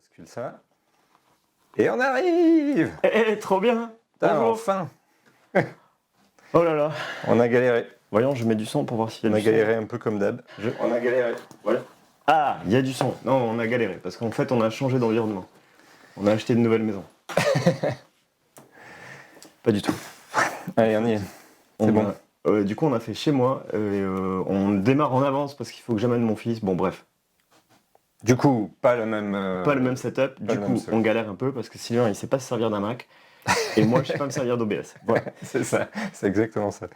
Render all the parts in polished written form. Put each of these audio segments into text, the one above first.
bascule ça. Et on arrive! Trop bien! Putain, Bonjour. enfin! Oh là là! On a galéré. Voyons, je mets du son pour voir s'il y a On a du son. galéré un peu comme d'hab. On a galéré. Voilà. Ah, il y a du son. Non, on a galéré parce qu'en fait, on a changé d'environnement. On a acheté une nouvelle maison. Pas du tout. Allez, on y est. C'est bon. Du coup, on a fait chez moi. On démarre en avance parce qu'il faut que j'amène mon fils. Bon, bref. Du coup, pas le même... Pas le même setup. pas Du le coup, même setup. on galère un peu parce que Sylvain, il sait pas se servir d'un Mac. Et moi, je sais pas me servir d'OBS. Voilà. C'est ça, c'est exactement ça.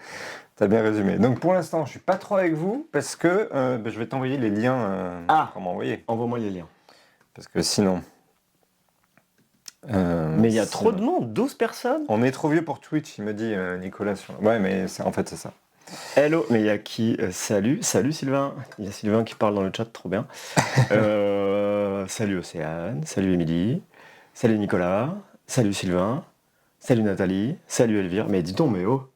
T'as bien résumé. Donc pour l'instant, je suis pas trop avec vous parce que je vais t'envoyer les liens qu'on m'a envoyés. Envoie-moi les liens. Parce que sinon... Mais il y a trop de monde, 12 personnes. On est trop vieux pour Twitch, il me dit Nicolas. Ouais, mais en fait, c'est ça. Hello, mais il y a qui Salut Sylvain. Il y a Sylvain qui parle dans le chat, trop bien. Salut Océane, salut Émilie, salut Nicolas, salut Sylvain, salut Nathalie, salut Elvire. Mais dis donc, mais oh,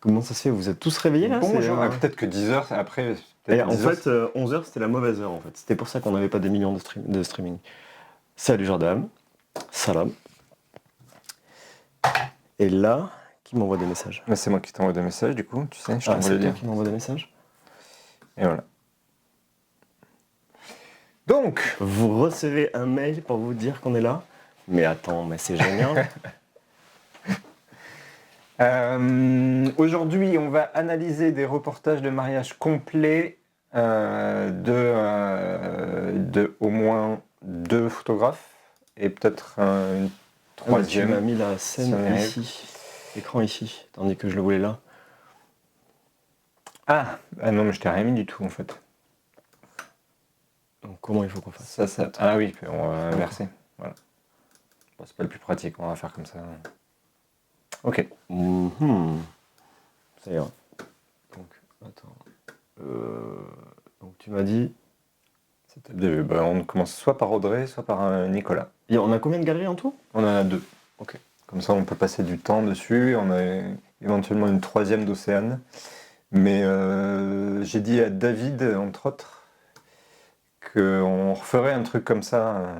comment ça se fait? Vous êtes tous réveillés là? Bonjour. Peut-être que 10 heures après. Et en fait, 11h c'était la mauvaise heure en fait. C'était pour ça qu'on n'avait pas des millions de streaming. Salut Jordan, salam. Et là, qui m'envoie des messages? Mais c'est moi qui t'envoie des messages du coup, tu sais. Je t'envoie c'est les toi liens. qui m'envoie des messages? Et voilà. Donc, vous recevez un mail pour vous dire qu'on est là? Mais attends, mais c'est génial. aujourd'hui, on va analyser des reportages de mariage complets de au moins 2 photographes et peut-être une troisième. Tu m'as mis la scène ici, l'écran ici, tandis que je le voulais là. Ah non, mais je t'ai rien mis du tout en fait. Donc comment il faut qu'on fasse ça? Ah oui, on va inverser. Voilà. Bon, c'est pas le plus pratique, on va faire comme ça. Ok. Ça ira. Donc, attends. Donc tu m'as dit... on commence soit par Audrey, soit par Nicolas. Et on a combien de galeries en tout? On en a 2. Ok. Comme ça, on peut passer du temps dessus. On a éventuellement une troisième d'Océane. Mais j'ai dit à David, entre autres, qu'on referait un truc comme ça.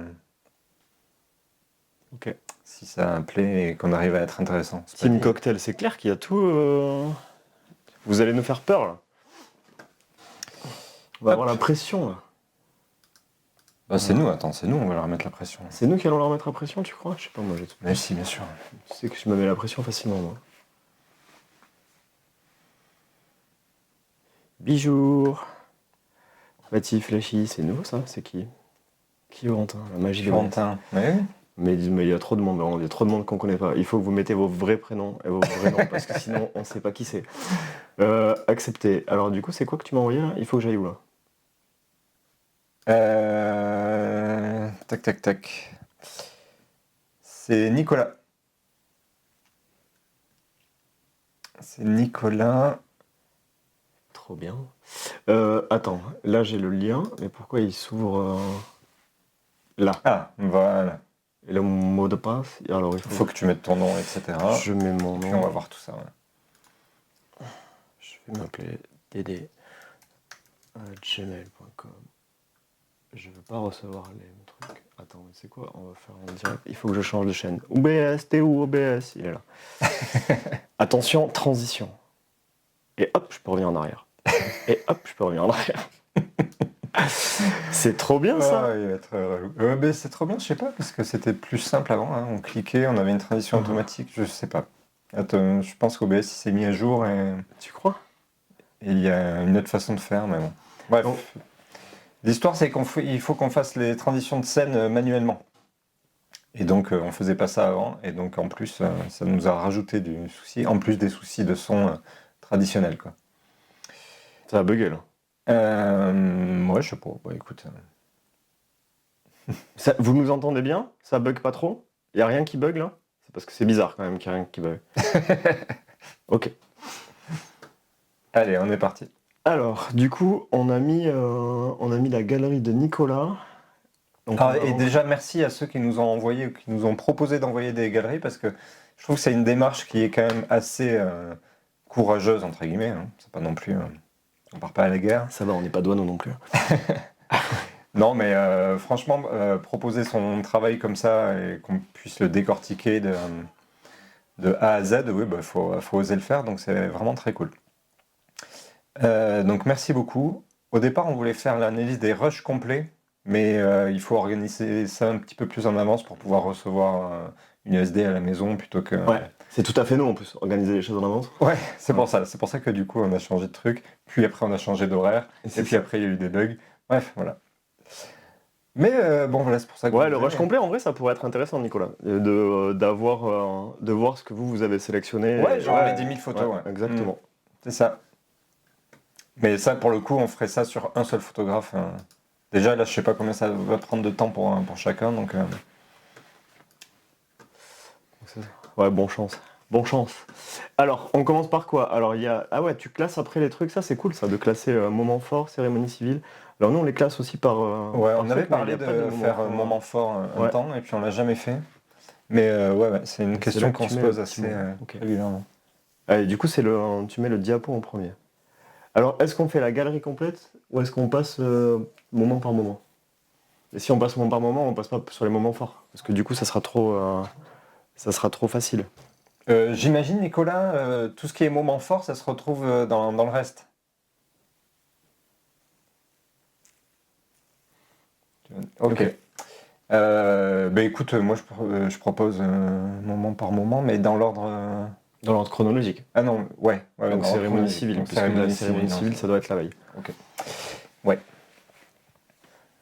Ok. Si ça plaît et qu'on arrive à être intéressant. Team Cocktail, c'est clair qu'il y a tout... Vous allez nous faire peur, là. On va avoir la pression, là. Bah, c'est nous, on va leur mettre la pression. C'est nous qui allons leur mettre la pression, tu crois? Je sais pas, moi j'ai tout. Mais si, bien sûr. Tu sais que je me mets la pression facilement, moi. Bijour. Mathis, Flashy, c'est nouveau ça? C'est qui? Qui Valentin? La magie de Valentin. Ouais. Mais il y a trop de monde, vraiment, il y a trop de monde qu'on connaît pas. Il faut que vous mettez vos vrais prénoms et vos vrais noms parce que sinon on sait pas qui c'est. Accepté. Alors du coup, c'est quoi que tu m'as envoyé là? Il faut que j'aille où là? Tac. C'est Nicolas. Trop bien. Attends, là j'ai le lien, mais pourquoi il s'ouvre là? Ah, voilà. Et le mot de passe? Alors il faut que tu mettes ton nom, etc. Je mets mon nom. Puis on va voir tout ça. Ouais. Je vais m'appeler dd@gmail.com. Je veux pas recevoir les trucs. Attends, mais c'est quoi? On va faire en direct. Il faut que je change de chaîne. OBS, t'es où OBS? Il est là. Attention, transition. Et hop, je peux revenir en arrière. Et hop, je peux revenir en arrière. C'est trop bien ça. Il va être relou. C'est trop bien, je sais pas, parce que c'était plus simple avant. Hein. On cliquait, on avait une transition automatique, je sais pas. Attends, je pense qu'OBS s'est mis à jour et... Tu crois? Et il y a une autre façon de faire, mais bon. Bref. Donc, l'histoire, c'est qu'il faut qu'on fasse les transitions de scène manuellement. Et donc, on faisait pas ça avant. Et donc, en plus, ça nous a rajouté du souci, en plus des soucis de son traditionnels, quoi. Ça a bugué, là. Ouais, je sais pas. Bah, écoute... Ça, vous nous entendez bien? Ça bug pas trop? Y a rien qui bug, là? C'est parce que c'est bizarre, quand même, qu'il y a rien qui bug. Ok. Allez, on est parti. Alors, du coup, on a mis la galerie de Nicolas. Donc, et déjà, merci à ceux qui nous ont envoyé ou qui nous ont proposé d'envoyer des galeries parce que je trouve que c'est une démarche qui est quand même assez courageuse, entre guillemets. Hein. C'est pas non plus... on part pas à la guerre. Ça va, on n'est pas douane non plus. Non, mais franchement, proposer son travail comme ça et qu'on puisse le décortiquer de A à Z, oui, bah, faut oser le faire, donc c'est vraiment très cool. Donc merci beaucoup. Au départ, on voulait faire l'analyse des rushs complets, mais il faut organiser ça un petit peu plus en avance pour pouvoir recevoir une SD à la maison plutôt que... Ouais, c'est tout à fait nous en plus, organiser les choses en avance. Ouais, c'est pour ça. C'est pour ça que du coup, on a changé de truc. Puis après, on a changé d'horaire. Et puis après, il y a eu des bugs. Bref, voilà. Mais bon, voilà, c'est pour ça que je Ouais, le disais, rush complet, en vrai, ça pourrait être intéressant, Nicolas, de voir ce que vous avez sélectionné. Ouais, genre les Ouais, 10 000 photos, ouais. exactement. C'est ça. Mais ça, pour le coup, on ferait ça sur un seul photographe. Déjà, là, je sais pas combien ça va prendre de temps pour chacun, donc... Ouais, bon chance. Bon chance. Alors, on commence par quoi? Alors, il y a... Ah ouais, tu classes après les trucs, ça c'est cool ça, de classer moment fort, cérémonie civile. Alors nous, on les classe aussi par... Ouais, par on avait truc, mais il y parlé a pas de de moment faire un fort, moment fort un Ouais. temps, et puis on l'a jamais fait. Mais ouais, c'est une C'est question là que qu'on tu se mets le pose petit assez moment. Ok. régulièrement. Allez, du coup, tu mets le diapo en premier. Alors, est-ce qu'on fait la galerie complète ou est-ce qu'on passe moment par moment? Et si on passe moment par moment, on passe pas sur les moments forts. Parce que du coup, ça sera trop facile. J'imagine, Nicolas, tout ce qui est moment fort, ça se retrouve dans le reste. Ok. Ok. Bah écoute, moi je propose moment par moment, mais dans l'ordre. Dans l'ordre chronologique. Ah non, ouais, Donc dans l'ordre cérémonie chronologique. civile, Donc puisque la cérémonie non, civile, ça doit être la veille. Ok. Ouais.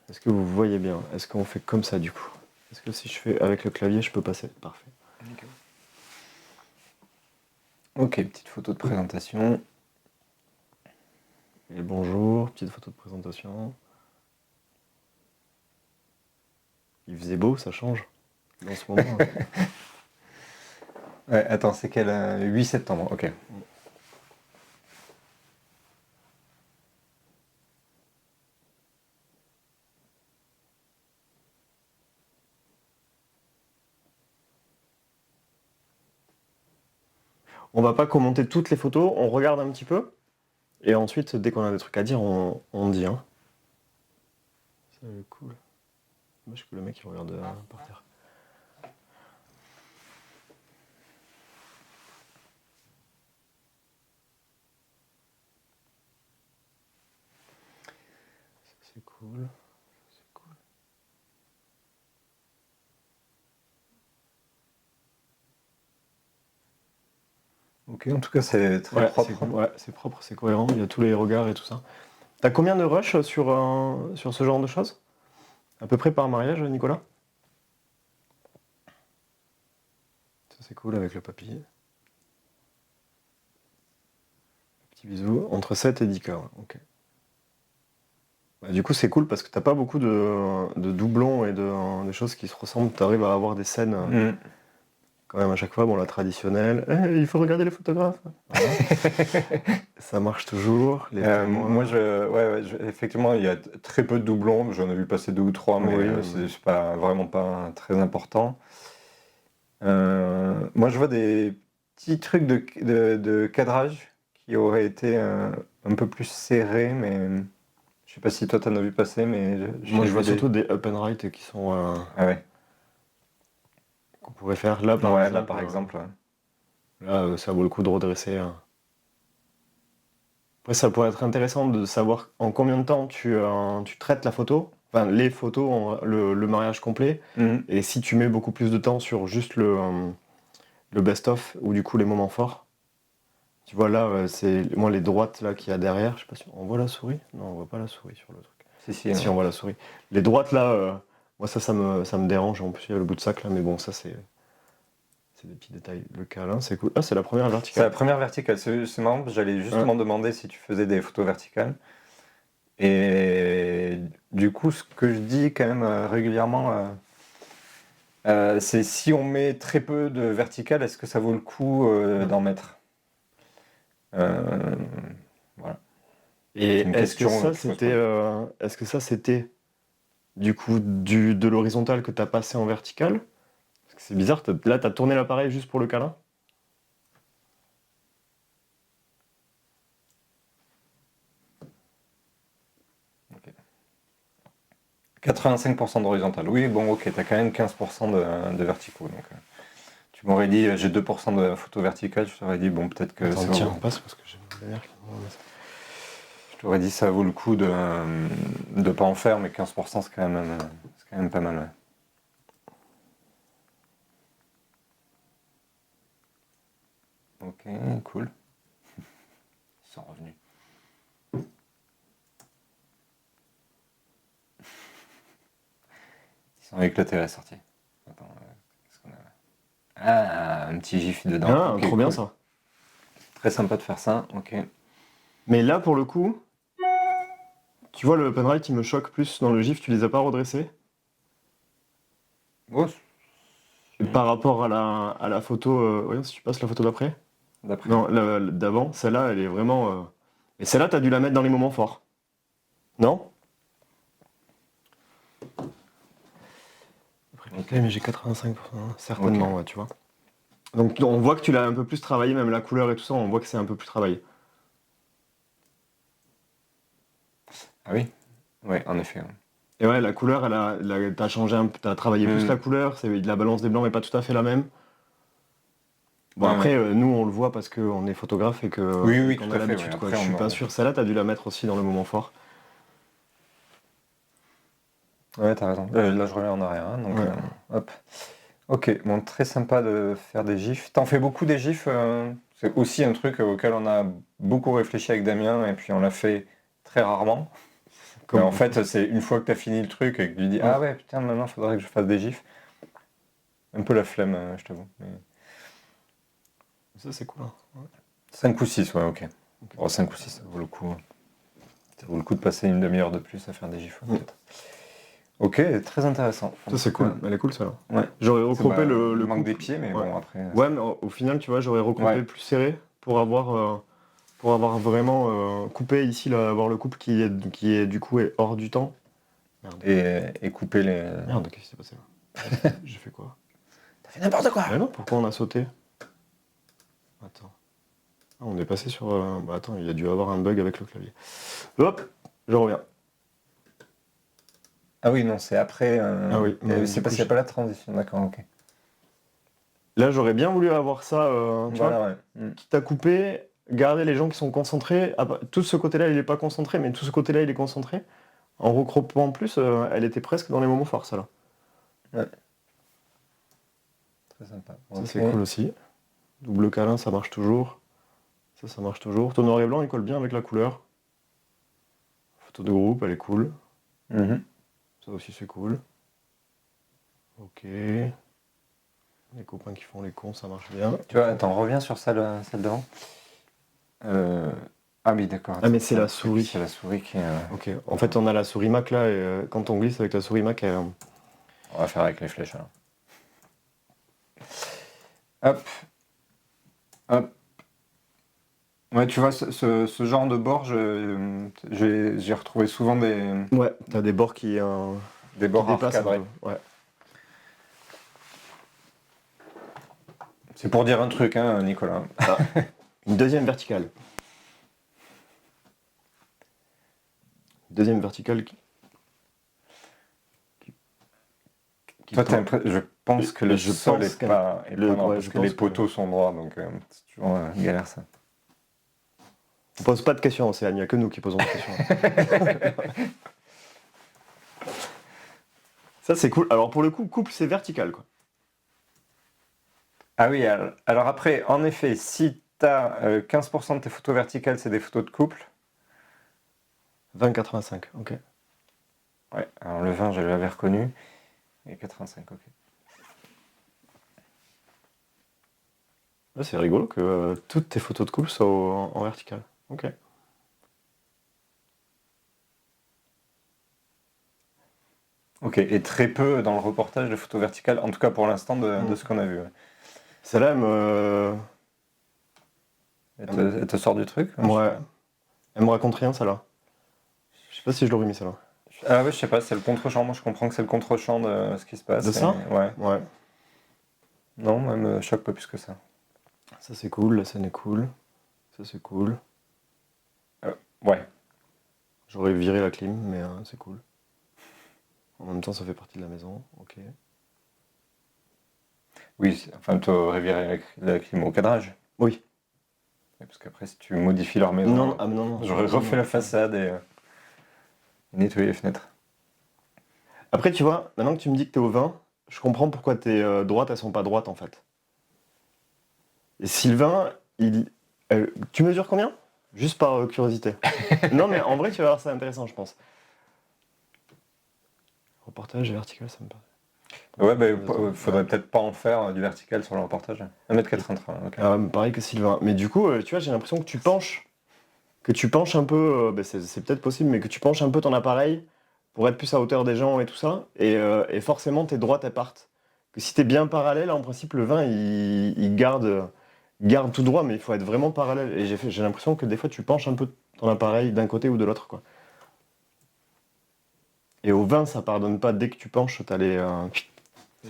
Est-ce que vous voyez bien? Est-ce qu'on fait comme ça du coup? Est-ce que si je fais avec le clavier, je peux passer? Parfait. Ok, petite photo de présentation. Et bonjour, petite photo de présentation. Il faisait beau, ça change dans ce moment. Ouais, attends, c'est quel 8 septembre, ok. On va pas commenter toutes les photos, on regarde un petit peu. Et ensuite, dès qu'on a des trucs à dire, on dit. Hein. C'est cool. Dommage que le mec il regarde par terre. C'est cool. C'est cool. Ok, en tout cas, c'est très Ouais, propre. c'est cool. Ouais, c'est propre, c'est cohérent, il y a tous les regards et tout ça. T'as combien de rushs sur ce genre de choses? À peu près par mariage, Nicolas? Ça c'est cool avec le papy. Petit bisou. Entre 7 et 10K, ouais, ok. Bah, du coup, c'est cool parce que t'as pas beaucoup de doublons et de choses qui se ressemblent. T'arrives à avoir des scènes quand même à chaque fois. Bon, la traditionnelle, il faut regarder les photographes. Voilà. Ça marche toujours. Les témoins. Moi, effectivement, il y a très peu de doublons. J'en ai vu passer 2 ou 3, mais Oui, c'est pas vraiment pas très important. Moi, je vois des petits trucs de cadrage qui auraient été un peu plus serrés, mais je sais pas si toi t'en as vu passer, mais Moi, j'ai je vois vu des. surtout des up and right qui sont Ah ouais. qu'on pourrait faire là, par Ouais, là exemple. par exemple. Ouais. Là, ça vaut le coup de redresser. Après, ça pourrait être intéressant de savoir en combien de temps tu traites la photo, enfin les photos, le mariage complet, Mhm. et si tu mets beaucoup plus de temps sur juste le best-of ou du coup les moments forts. Tu vois là, c'est moi les droites là qu'il y a derrière. Je sais pas si on voit la souris. Non, on voit pas la souris sur le truc. Si, Si on voit la souris. Les droites là, moi ça me dérange. En plus il y a le bout de sac là, mais bon ça c'est des petits détails. Le câlin, c'est cool. Ah, c'est la première C'est la verticale. première verticale. C'est marrant, j'allais Ouais. justement demander si tu faisais des photos verticales. Et du coup, ce que je dis quand même régulièrement, c'est si on met très peu de verticales, est-ce que ça vaut le coup d'en mettre? Euh, voilà. Et C'est une question que je pose pas. est-ce que ça c'était du coup de l'horizontale que tu as passé en vertical? Parce que c'est bizarre, là tu as tourné l'appareil juste pour le câlin. Ok. 85% d'horizontal. Oui, bon, ok, t'as quand même 15% de verticaux. Donc, tu m'aurais dit, j'ai 2% de photo verticale, je t'aurais dit, bon, peut-être que Attends, ça tiens, vaut... on passe parce que j'ai mon mère qui m'envoie. Je t'aurais dit, ça vaut le coup de pas en faire, mais 15%, c'est quand même pas mal. Ouais. Ok, cool. Ils sont revenus. Ils sont éclatés à la sortie. Attends, qu'est-ce qu'on a là? Ah, un petit gif dedans. Ah, Ok, trop bien cool. ça. Très sympa de faire ça, ok. Mais là, pour le coup, tu vois, le open right, il me choque plus dans le GIF, tu les as pas redressés. Oh, Et par rapport à la photo, regarde si tu passes la photo d'après. d'après. Non, d'avant, celle-là, elle est vraiment. Et celle-là, t'as dû la mettre dans les moments forts. Non? Ok. Mais j'ai 85%, certainement, ouais, tu vois. Donc on voit que tu l'as un peu plus travaillé, même la couleur et tout ça, on voit que c'est un peu plus travaillé. Ah oui? Ouais, en effet. Ouais. Et ouais, la couleur, t'as changé un peu, t'as travaillé plus la couleur, la balance des blancs n'est pas tout à fait la même. Bon, Ouais, après, ouais. nous, on le voit parce qu'on est photographe et Oui, oui, qu'on tout a à fait. Ouais. l'habitude, quoi. Après, Je suis pas sûr. Celle-là, t'as dû la mettre aussi dans le moment fort. Ouais, t'as raison. Là, je reviens en arrière. Hein, donc, Ouais. hop. Ok, bon, très sympa de faire des gifs. T'en fais beaucoup des gifs c'est aussi un truc auquel on a beaucoup réfléchi avec Damien et puis on l'a fait très rarement. Mais Comme en beaucoup. fait, c'est une fois que t'as fini le truc et que tu dis Ouais. ah ouais, putain, maintenant, il faudrait que je fasse des gifs. Un peu la flemme, je t'avoue. Mais... Ça, c'est cool. Hein. Ouais. 5 ou 6, ouais, ok. Bon, 5 ou 6, ça vaut le coup. Ça vaut le coup de passer une demi-heure de plus à faire des gifs, peut-être. Ok, très intéressant. Ça, c'est cool. Elle est cool, celle-là. Ouais. J'aurais recroppé le il manque couple. des pieds, mais Ouais. bon, après. Ouais, mais au final, tu vois, j'aurais recroppé Ouais. plus serré pour avoir vraiment coupé ici, là, avoir le couple qui est du coup est hors du temps. Merde. Et couper les. Merde, qu'est-ce qui s'est passé là? J'ai fait quoi? T'as fait n'importe quoi! Mais non, pourquoi on a sauté? Attends. Ah, on est passé sur. Bah attends, il a dû avoir un bug avec le clavier. Hop, je reviens. Ah oui, non, c'est après. Ah oui, mais C'est du parce coup, qu'il n'y a pas la transition, d'accord, ok. là, j'aurais bien voulu avoir ça, tu vois, Voilà, ouais. quitte à couper, garder les gens qui sont concentrés. Tout ce côté-là, il n'est pas concentré, mais tout ce côté-là, il est concentré. En recroppant en plus, elle était presque dans les moments forts, ça là. Ouais. Très sympa. Ça, Ok. c'est cool aussi. Double câlin, ça marche toujours. Ça marche toujours. Ton noir et blanc, il colle bien avec la couleur. Photo de groupe, elle est cool. Mhm. Ça aussi, c'est cool. Ok. Les copains qui font les cons, ça marche bien. Tu vois, attends, reviens sur celle d'avant. Ah oui, d'accord. Ah, mais attends, c'est la truc, souris. C'est la souris qui. Ok. En fait, on a la souris Mac là, et quand on glisse avec la souris Mac, On va faire avec les flèches alors. Hop. Hop. Ouais, tu vois, ce genre de bord, j'ai retrouvé souvent ouais, t'as des bords qui bords déplacent un recadrés. peu. Ouais. C'est pour dire un truc, hein, Nicolas. Ah, une deuxième verticale. Deuxième verticale Toi, je pense que le je sol pense est pas droit, ouais, parce je que les pense poteaux sont droits, donc c'est toujours galère ça. On pose pas de questions, Océane, il n'y a que nous qui posons des questions. Ça, c'est cool. Alors, pour le coup, couple, c'est vertical, quoi. Ah oui, alors après, en effet, si tu as 15% de tes photos verticales, c'est des photos de couple. 20-85, ok. Ouais, alors le 20, je l'avais reconnu. Et 85, ok. Là, c'est rigolo que toutes tes photos de couple soient en vertical. Ok. Ok, et très peu dans le reportage de photos verticales, en tout cas pour l'instant de ce qu'on a vu. Ouais. Celle-là, Elle te sort du truc? ouais. Elle me raconte rien, celle-là. Je sais pas si je l'aurais mis, celle-là. Ah ouais, je sais pas, c'est le contre-champ. Moi, je comprends que c'est le contre-champ de ce qui se passe. De ça? Ouais. Ouais. Non, elle me choque pas plus que ça. Ça, c'est cool. La scène est cool. Ça, c'est cool. Ouais. J'aurais viré la clim, mais c'est cool. En même temps, ça fait partie de la maison. Ok. Oui, enfin, tu aurais viré la clim au cadrage. Oui. Ouais, parce qu'après, si tu modifies leur maison, Non, ah, non. j'aurais refait la façade et nettoyé les fenêtres. Après, tu vois, maintenant que tu me dis que t'es au 20, je comprends pourquoi tes droites, elles sont pas droites en fait. Et Sylvain, tu mesures combien? Juste par curiosité. Non, mais en vrai, tu vas voir, c'est intéressant, je pense. Reportage vertical, ça me paraît. Ouais, faudrait peut-être pas en faire du vertical sur le reportage. 1m83, ok. Pareil que Sylvain. Mais du coup, tu vois, j'ai l'impression que tu penches. Que tu penches un peu, c'est peut-être possible, mais que tu penches un peu ton appareil pour être plus à hauteur des gens et tout ça. Et forcément, tes droites, elles partent. Que si t'es bien parallèle, en principe, le 20, il garde tout droit, mais il faut être vraiment parallèle. Et j'ai l'impression que des fois, tu penches un peu ton appareil d'un côté ou de l'autre, quoi. Et au 20, ça pardonne pas. Dès que tu penches, t'as les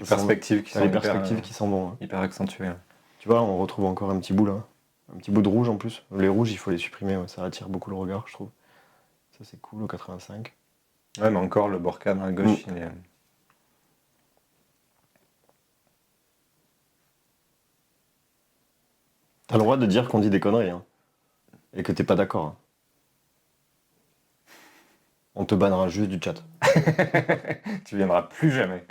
perspectives qui t'as sont les perspectives qui s'en vont. Hein. hyper accentuées. Tu vois, on retrouve encore un petit bout là. Un petit bout de rouge en plus. Les rouges, il faut les supprimer, ouais, ça attire beaucoup le regard, je trouve. Ça, c'est cool au 85. Ouais, mais encore, le bord cadre à gauche, il est... T'as le droit de dire qu'on dit des conneries, hein, et que t'es pas d'accord. Hein. On te bannera juste du chat. Tu viendras plus jamais.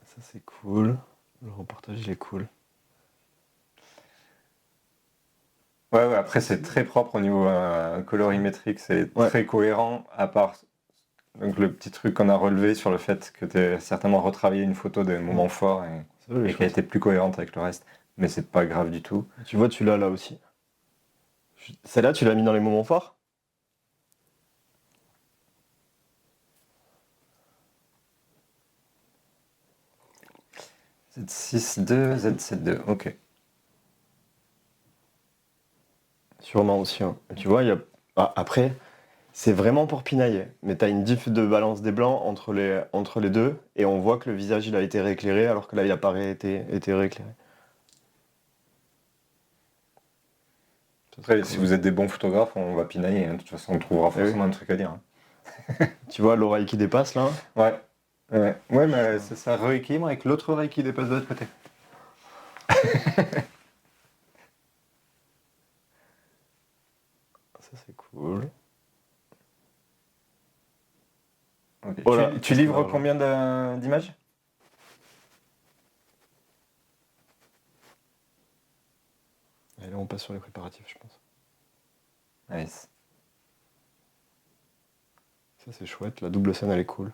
Ça, c'est cool. Le reportage, il est cool. Ouais, après, c'est très propre au niveau colorimétrique. C'est très cohérent, à part donc, le petit truc qu'on a relevé sur le fait que tu as certainement retravaillé une photo des moments forts et qu'elle était plus cohérente avec le reste. Mais c'est pas grave du tout. Tu vois, tu l'as là aussi. Celle-là, tu l'as mis dans les moments forts? Z6-2, Z7-2, ok. Sûrement aussi. Hein. Tu vois, après, c'est vraiment pour pinailler. Mais t'as une diff de balance des blancs entre les deux, et on voit que le visage, il a été rééclairé, alors que là, il a pas été rééclairé. Après, si vous êtes des bons photographes, on va pinailler. Hein. De toute façon, on trouvera forcément un truc à dire. Hein. Tu vois l'oreille qui dépasse là? Ouais. Ouais, mais ça rééquilibre avec l'autre oreille qui dépasse de l'autre côté. Ça, c'est cool. Okay. Oh là, tu livres combien d'images? Et là, on passe sur les préparatifs, je pense. Nice. Ça, c'est chouette. La double scène, elle est cool.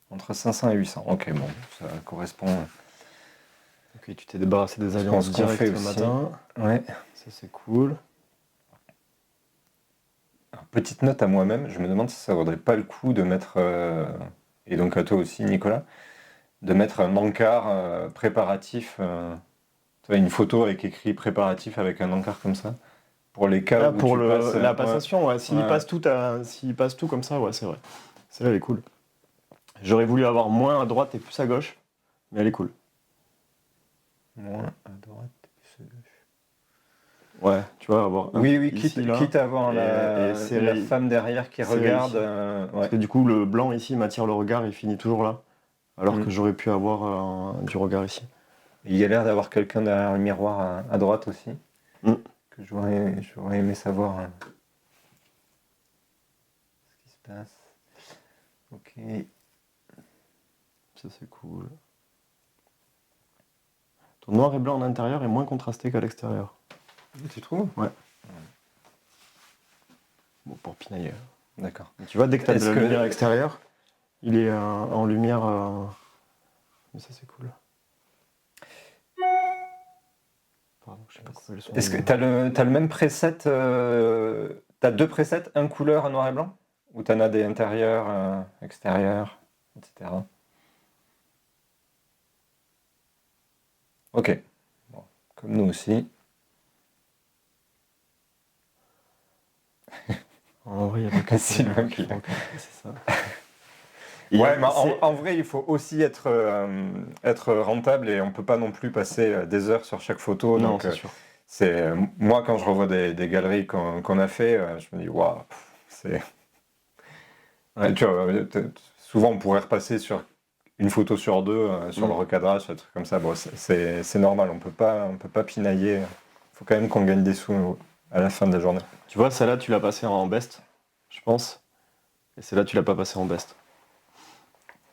Entre 500 et 800. Ok, bon, ça correspond. Ok, tu t'es débarrassé des alliances direct le matin. Ouais. Ça, c'est cool. Alors, petite note à moi-même, je me demande si ça vaudrait pas le coup de mettre, et donc à toi aussi, Nicolas, de mettre un encart préparatif. Tu vois, une photo avec écrit préparatif avec un encart comme ça. Pour les cas où pour tu passes, la passation, ouais. S'il passe tout comme ça, ouais, c'est vrai. Celle-là, elle est cool. J'aurais voulu avoir moins à droite et plus à gauche, mais elle est cool. Moins à droite et plus à gauche. Ouais, tu vois, avoir oui, quitte à avoir la femme derrière qui regarde. Parce que du coup, le blanc ici m'attire le regard, il finit toujours là. Alors que j'aurais pu avoir du regard ici. Il y a l'air d'avoir quelqu'un derrière le miroir à droite aussi. Que j'aurais aimé savoir ce qui se passe. Ok. Ça, c'est cool. Ton noir et blanc en intérieur est moins contrasté qu'à l'extérieur. Tu trouves? Ouais. Bon, pour pinailler. D'accord. Tu vois, dès que tu as de la lumière extérieure, il est en lumière. Mais ça, c'est cool. Pardon, je sais pas couper le son. Est-ce que tu as le même preset tu as deux presets, un couleur, un noir et blanc? Ou tu en as des intérieurs, extérieurs, etc. Ok. Bon, comme nous aussi. En vrai, il y a pas Sylvain qui c'est ça. Ouais, mais en vrai, il faut aussi être rentable et on peut pas non plus passer des heures sur chaque photo. Non, donc, c'est sûr. Moi, quand je revois des galeries qu'on a fait, je me dis, waouh, c'est... Et tu vois, souvent, on pourrait repasser sur une photo sur deux, sur le recadrage, un truc comme ça. Bon, c'est normal, on peut pas pinailler. Il faut quand même qu'on gagne des sous à la fin de la journée. Tu vois, celle-là, tu l'as passée en best, je pense. Et celle-là, tu l'as pas passée en best.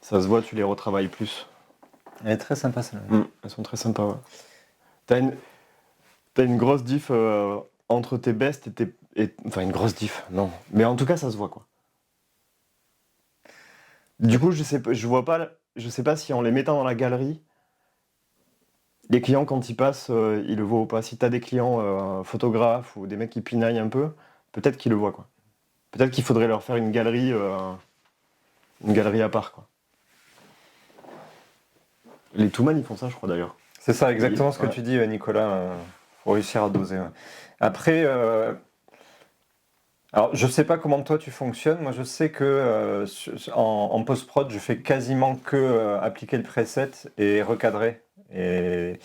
Ça se voit, tu les retravailles plus. Elle est très sympa, celle-là. Elles sont très sympas, ouais. T'as une grosse diff entre tes best et tes... Enfin, une grosse diff, non. Mais en tout cas, ça se voit, quoi. Du coup, je sais pas si en les mettant dans la galerie, les clients, quand ils passent, ils le voient ou pas. Si t'as des clients photographes ou des mecs qui pinaillent un peu, peut-être qu'ils le voient, quoi. Peut-être qu'il faudrait leur faire une galerie à part, quoi. Les Touman, ils font ça, je crois, d'ailleurs. C'est ça, exactement ce que Ouais. tu dis, Nicolas. Faut réussir à doser. Ouais. Après, alors je sais pas comment toi tu fonctionnes. Moi, je sais que en post-prod, je fais quasiment que appliquer le preset et recadrer. Et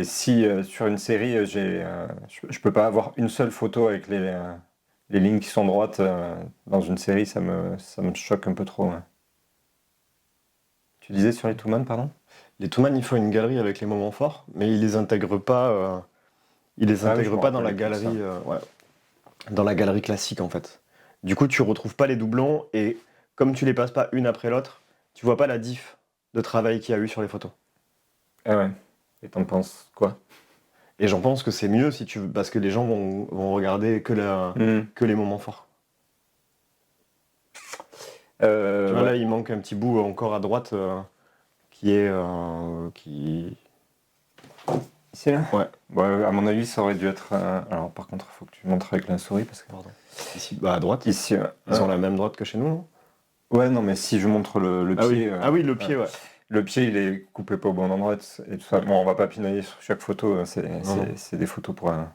si sur une série, je peux pas avoir une seule photo avec les lignes qui sont droites dans une série, ça me choque un peu trop. Ouais. Tu disais sur les Two Man, pardon? Les Touman, il faut une galerie avec les moments forts, mais ils les intègrent pas. Ils les Ah oui, je intègrent me pas dans la rappelais plus de ça. galerie, dans la galerie classique, en fait. Du coup, tu retrouves pas les doublons et comme tu les passes pas une après l'autre, tu vois pas la diff de travail qu'il y a eu sur les photos. Ah ouais. Et t'en penses quoi? Et j'en pense que c'est mieux si tu veux, parce que les gens vont regarder que les moments forts. Tu vois, Ouais. là, il manque un petit bout encore à droite qui est. Qui... Ici, là? Ouais, Ouais, à mon avis, ça aurait dû être. Alors, par contre, il faut que tu montres avec la souris parce que. pardon. Ici, bah à droite. Ici, Ils ont la même droite que chez nous, non? ouais, non, mais si je montre le Ah oui. pied. Ah oui, le pied, ouais. Le pied, il est coupé pas au bon endroit et tout ça. Bon, on va pas pinailler sur chaque photo. Non. C'est des photos pour. Ça,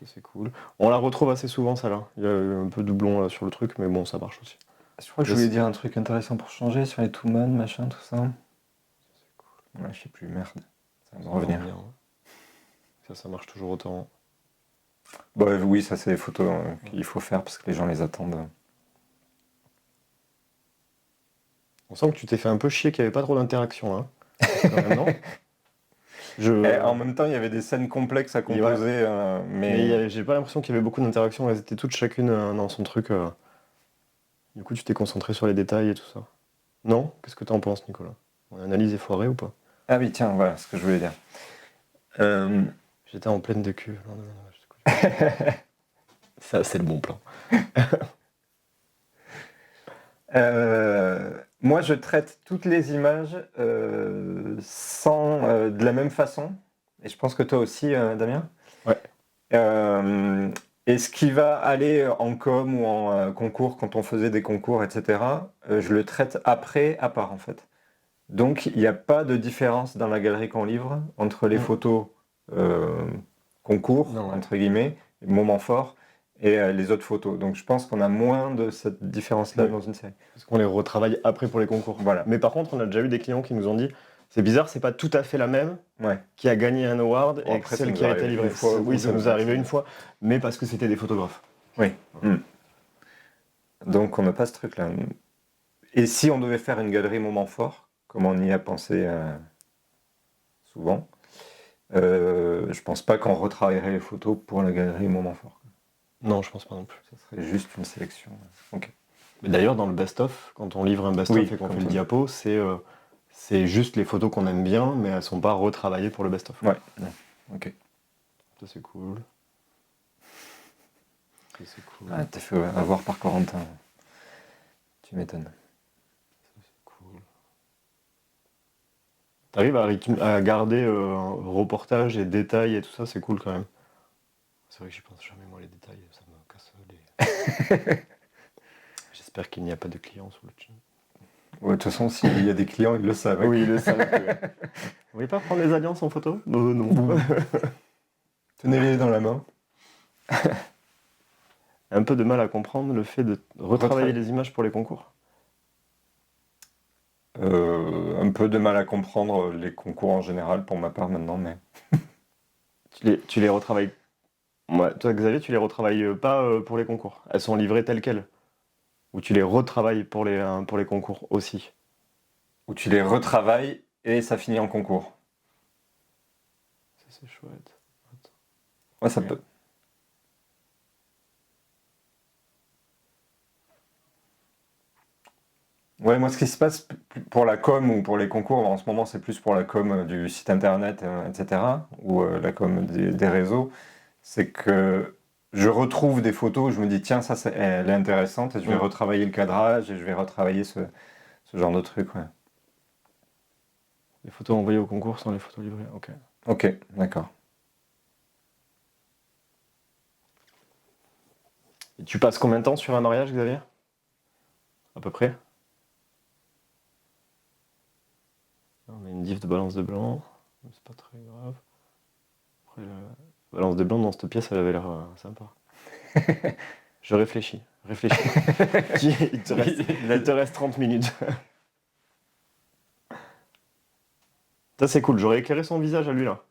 c'est cool. On la retrouve assez souvent, ça là. Il y a eu un peu de doublon là, sur le truc, mais bon, ça marche aussi. Je crois que je voulais dire un truc intéressant pour changer sur les Two Man, machin, tout ça. Ouais, je sais plus, merde. Ça va me revenir. Bien, ouais. Ça marche toujours autant. Bah oui, ça c'est des photos qu'il faut faire parce que les gens les attendent. On sent que tu t'es fait un peu chier qu'il n'y avait pas trop d'interaction, hein. Quand même, non? Et en même temps, il y avait des scènes complexes à composer, Mais j'ai pas l'impression qu'il y avait beaucoup d'interaction. Elles étaient toutes chacune dans son truc. Du coup, tu t'es concentré sur les détails et tout ça. Non? Qu'est-ce que t'en penses, Nicolas? Mon analyse est foirée ou pas? Ah oui, tiens, voilà ce que je voulais dire. J'étais en pleine de cul. Ça, c'est le bon plan. Moi, je traite toutes les images de la même façon. Et je pense que toi aussi, Damien. Ouais. Et ce qui va aller en com ou en concours, quand on faisait des concours, etc., je le traite après, à part en fait. Donc, il n'y a pas de différence dans la galerie qu'on livre entre les photos concours, Non, ouais. entre guillemets, moments forts, et les autres photos. Donc, je pense qu'on a moins de cette différence-là Oui. dans une série. Parce qu'on les retravaille après pour les concours. Voilà. Mais par contre, on a déjà eu des clients qui nous ont dit c'est bizarre, c'est pas tout à fait la même Ouais. qui a gagné un award Bon, et après, celle ça qui nous a arrive été livrée. une fois Oui, ou ça deux, nous est arrivé c'est- une fois, mais parce que c'était des photographes. Oui. Donc, on n'a pas ce truc-là. Et si on devait faire une galerie moment fort, comme on y a pensé souvent, je pense pas qu'on retravaillerait les photos pour la galerie moment fort. Non, je pense pas non plus. Ça serait juste une sélection. Ok. Mais d'ailleurs, dans le best-of, quand on livre un best-of Oui, et qu'on quand fait le on- diapo, c'est juste les photos qu'on aime bien, mais elles sont pas retravaillées pour le best-of. Ouais. Non. Ok. Ça, c'est cool. Ça, c'est cool. Ah, t'es fait avoir par Corentin. Tu m'étonnes. Ça, c'est cool. T'arrives à garder reportage et détails et tout ça, c'est cool quand même. C'est vrai que j'y pense jamais, moi, les détails, ça me casse les... J'espère qu'il n'y a pas de clients sur le chat. Ouais, de toute façon, s'il y a des clients, ils le savent. Oui, ils le savent. Vous voulez pas prendre les alliances en photo? Non. Tenez-les dans la main. Un peu de mal à comprendre le fait de retravailler les images pour les concours. Un peu de mal à comprendre les concours en général, pour ma part maintenant, mais... Tu les retravailles. Ouais, toi, Xavier, tu les retravailles pas pour les concours. Elles sont livrées telles quelles. Ou tu les retravailles pour les concours aussi? Où tu les retravailles et ça finit en concours. Ça, c'est chouette. Ouais, ça Ok. peut. Ouais, moi, ce qui se passe pour la com ou pour les concours, en ce moment, c'est plus pour la com du site internet, etc., ou la com des réseaux, c'est que je retrouve des photos, je me dis, tiens, ça, elle est intéressante, et je vais retravailler le cadrage, et je vais retravailler ce genre de truc, ouais. Les photos envoyées au concours sont les photos livrées. Ok. Ok, d'accord. Et tu passes combien de temps sur un mariage, Xavier? À peu près? On a une diff de balance de blanc. C'est pas très grave. Après, la balance de blanc dans cette pièce, elle avait l'air sympa. Je réfléchis. Réfléchis. Il te reste 30 minutes. Ça, c'est cool. J'aurais éclairé son visage à lui, là.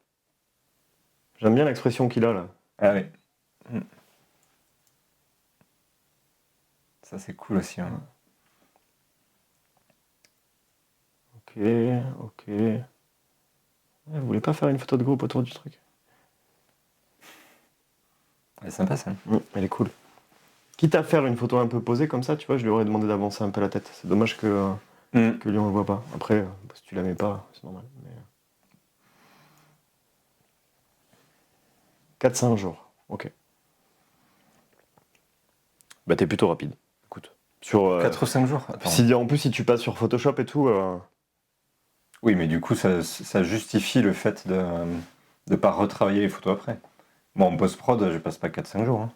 J'aime bien l'expression qu'il a, là. Ah oui. Hmm. Ça, c'est cool aussi, hein. Ok, ok. Ouais, vous voulez pas faire une photo de groupe autour du truc? Elle est sympa, ça. Elle est cool. Quitte à faire une photo un peu posée comme ça, tu vois, je lui aurais demandé d'avancer un peu la tête. C'est dommage que lui, on le voit pas. Après, si tu la mets pas, c'est normal. Mais... 4-5 jours, ok. Bah t'es plutôt rapide, écoute. Sur, 4 ou 5 jours. Attends. en plus, si tu passes sur Photoshop et tout... Oui, mais du coup, ça justifie le fait de ne pas retravailler les photos après. Bon, en post-prod, je passe pas 4-5 jours, hein.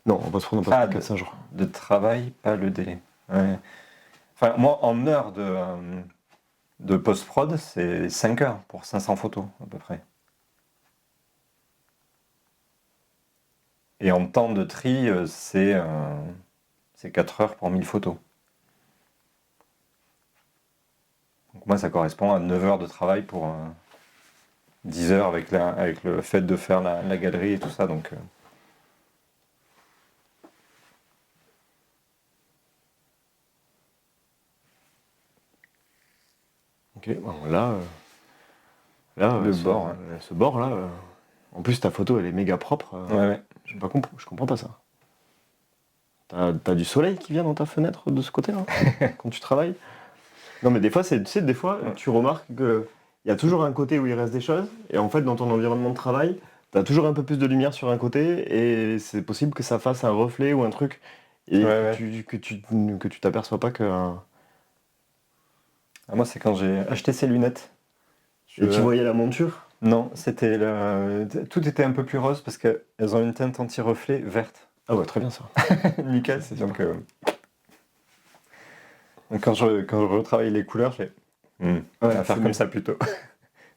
Non, on passe pas Ah, 4-5 jours. de travail, pas le délai. Ouais. Enfin, moi, en heure de post-prod, c'est 5 heures pour 500 photos, à peu près. Et en temps de tri, c'est 4 heures pour 1000 photos. Donc moi, ça correspond à 9 heures de travail pour 10 heures avec le fait de faire la galerie et tout ça. Donc, Ok, bon, là, le bord, hein. ce bord-là... En plus, ta photo, elle est méga propre. Ouais, ouais. Je comprends pas ça. T'as du soleil qui vient dans ta fenêtre de ce côté-là, quand tu travailles? Non, mais des fois, tu sais, des fois, tu remarques qu'il y a toujours un côté où il reste des choses, et en fait, dans ton environnement de travail, t'as toujours un peu plus de lumière sur un côté, et c'est possible que ça fasse un reflet ou un truc, et Ouais, que tu t'aperçois pas que... Ah, moi, c'est quand j'ai acheté ces lunettes. Et tu voyais la monture? Non, tout était un peu plus rose parce qu'elles ont une teinte anti-reflet verte. Ah ouais, très bien ça. Nickel. C'est Donc quand je retravaille les couleurs, je fais on va faire c'est comme mieux. ça plutôt.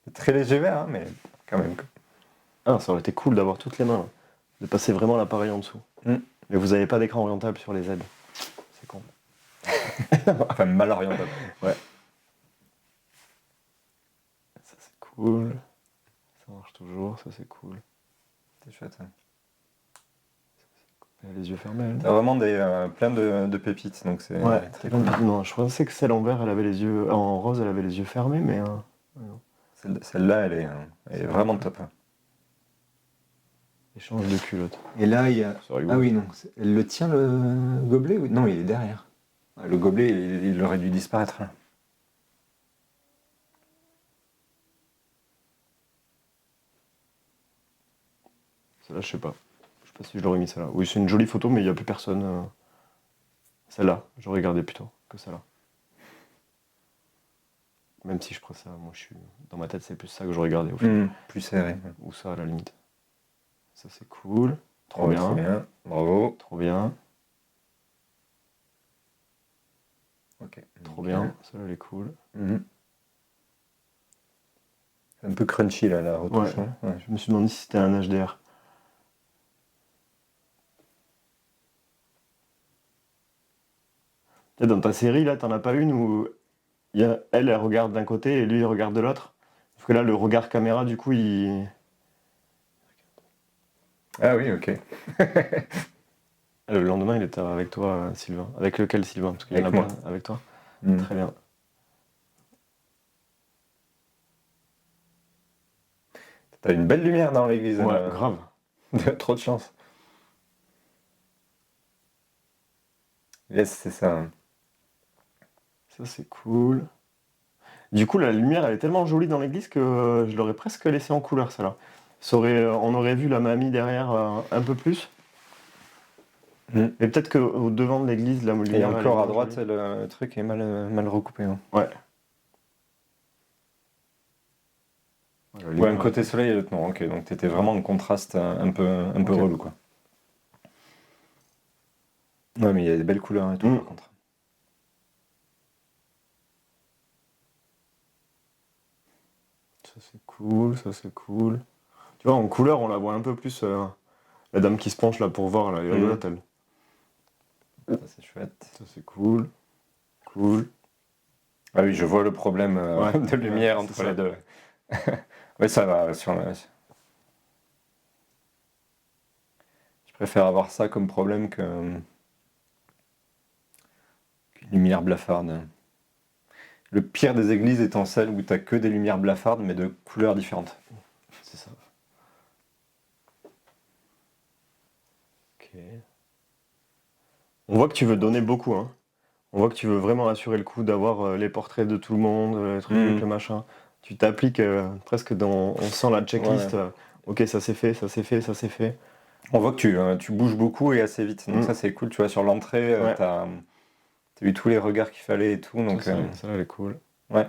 C'est très léger vert, hein, mais quand même. Ah, ça aurait été cool d'avoir toutes les mains, là. De passer vraiment l'appareil en dessous. Mm. Mais vous avez pas d'écran orientable sur les aides. C'est con. Enfin, mal orientable. Ouais. Ça c'est cool. Ça marche toujours, ça c'est cool. C'est chouette. Hein. Elle a les yeux fermés, elle. T'as vraiment plein de pépites, donc c'est Ouais, très cool. cool. Non, je pensais que celle en vert, elle avait les yeux... En rose, elle avait les yeux fermés, mais... non. Celle-là, elle est vraiment top. Hein. Échange de culottes. Et là, il y a. C'est rigolo. Ah oui, non. Elle le tient, le gobelet? Non, il est derrière. Le gobelet, il aurait dû disparaître là. Celle-là, je sais pas. Je sais pas si je l'aurais mis celle-là. Oui, c'est une jolie photo, mais il n'y a plus personne. Celle-là, j'aurais gardé plutôt que celle-là. Même si je préfère, moi je suis. Dans ma tête, c'est plus ça que j'aurais gardé au final. Plus serré. Ou ça à la limite. Ça c'est cool. Trop Oh, bien. trop bien. Bravo. Trop bien. Ok. Trop bien. Celle-là, elle est cool. C'est un peu crunchy là, la retouche. Ouais. Ouais. Je me suis demandé si c'était un HDR. Peut-être dans ta série, là, t'en as pas une où elle regarde d'un côté et lui, il regarde de l'autre. Parce que là, le regard caméra, du coup, il... Ah oui, ok. Le lendemain, il était avec toi, Sylvain. Avec lequel, Sylvain? Parce qu'il y en a Avec moi. plein. Avec toi. Mm. Très bien. T'as une belle lumière dans l'église. Ouais, grave. Trop de chance. Yes, c'est ça. Ça, c'est cool. Du coup, la lumière, elle est tellement jolie dans l'église que je l'aurais presque laissé en couleur, celle-là. On aurait vu la mamie derrière un peu plus. Mm. Et peut-être qu'au devant de l'église, la lumière. Et elle est encore à moins droite, jolie. le truc est mal recoupé. Hein. Ouais. La Ouais, un lumière, côté elle- soleil et l'autre non. Ok, donc t'étais vraiment en contraste un peu Ok. relou, quoi. Ouais, mais il y a des belles couleurs et tout, Mm. par contre. Ça, c'est cool, ça, c'est cool. Tu vois, en couleur, on la voit un peu plus. La dame qui se penche là pour voir, là, elle est rigolote, elle. Ça, c'est chouette. Ça, c'est cool. Cool. Ah oui, je vois le problème Ouais, de lumière ouais, entre c'est ça. les deux. Oui, ça va. Je préfère avoir ça comme problème qu'une lumière blafarde. Le pire des églises étant celle où t'as que des lumières blafardes, mais de couleurs différentes. C'est ça. Ok. On voit que tu veux donner beaucoup, hein. On voit que tu veux vraiment assurer le coup d'avoir les portraits de tout le monde, les trucs, le machin. Tu t'appliques presque dans. On sent la checklist. Ouais. Ok, ça c'est fait, ça c'est fait, ça c'est fait. On voit que tu bouges beaucoup et assez vite. Donc Mm. ça, c'est cool. Tu vois, sur l'entrée, Ouais. t'as eu tous les regards qu'il fallait et tout. Donc, Ça, elle est cool. ouais.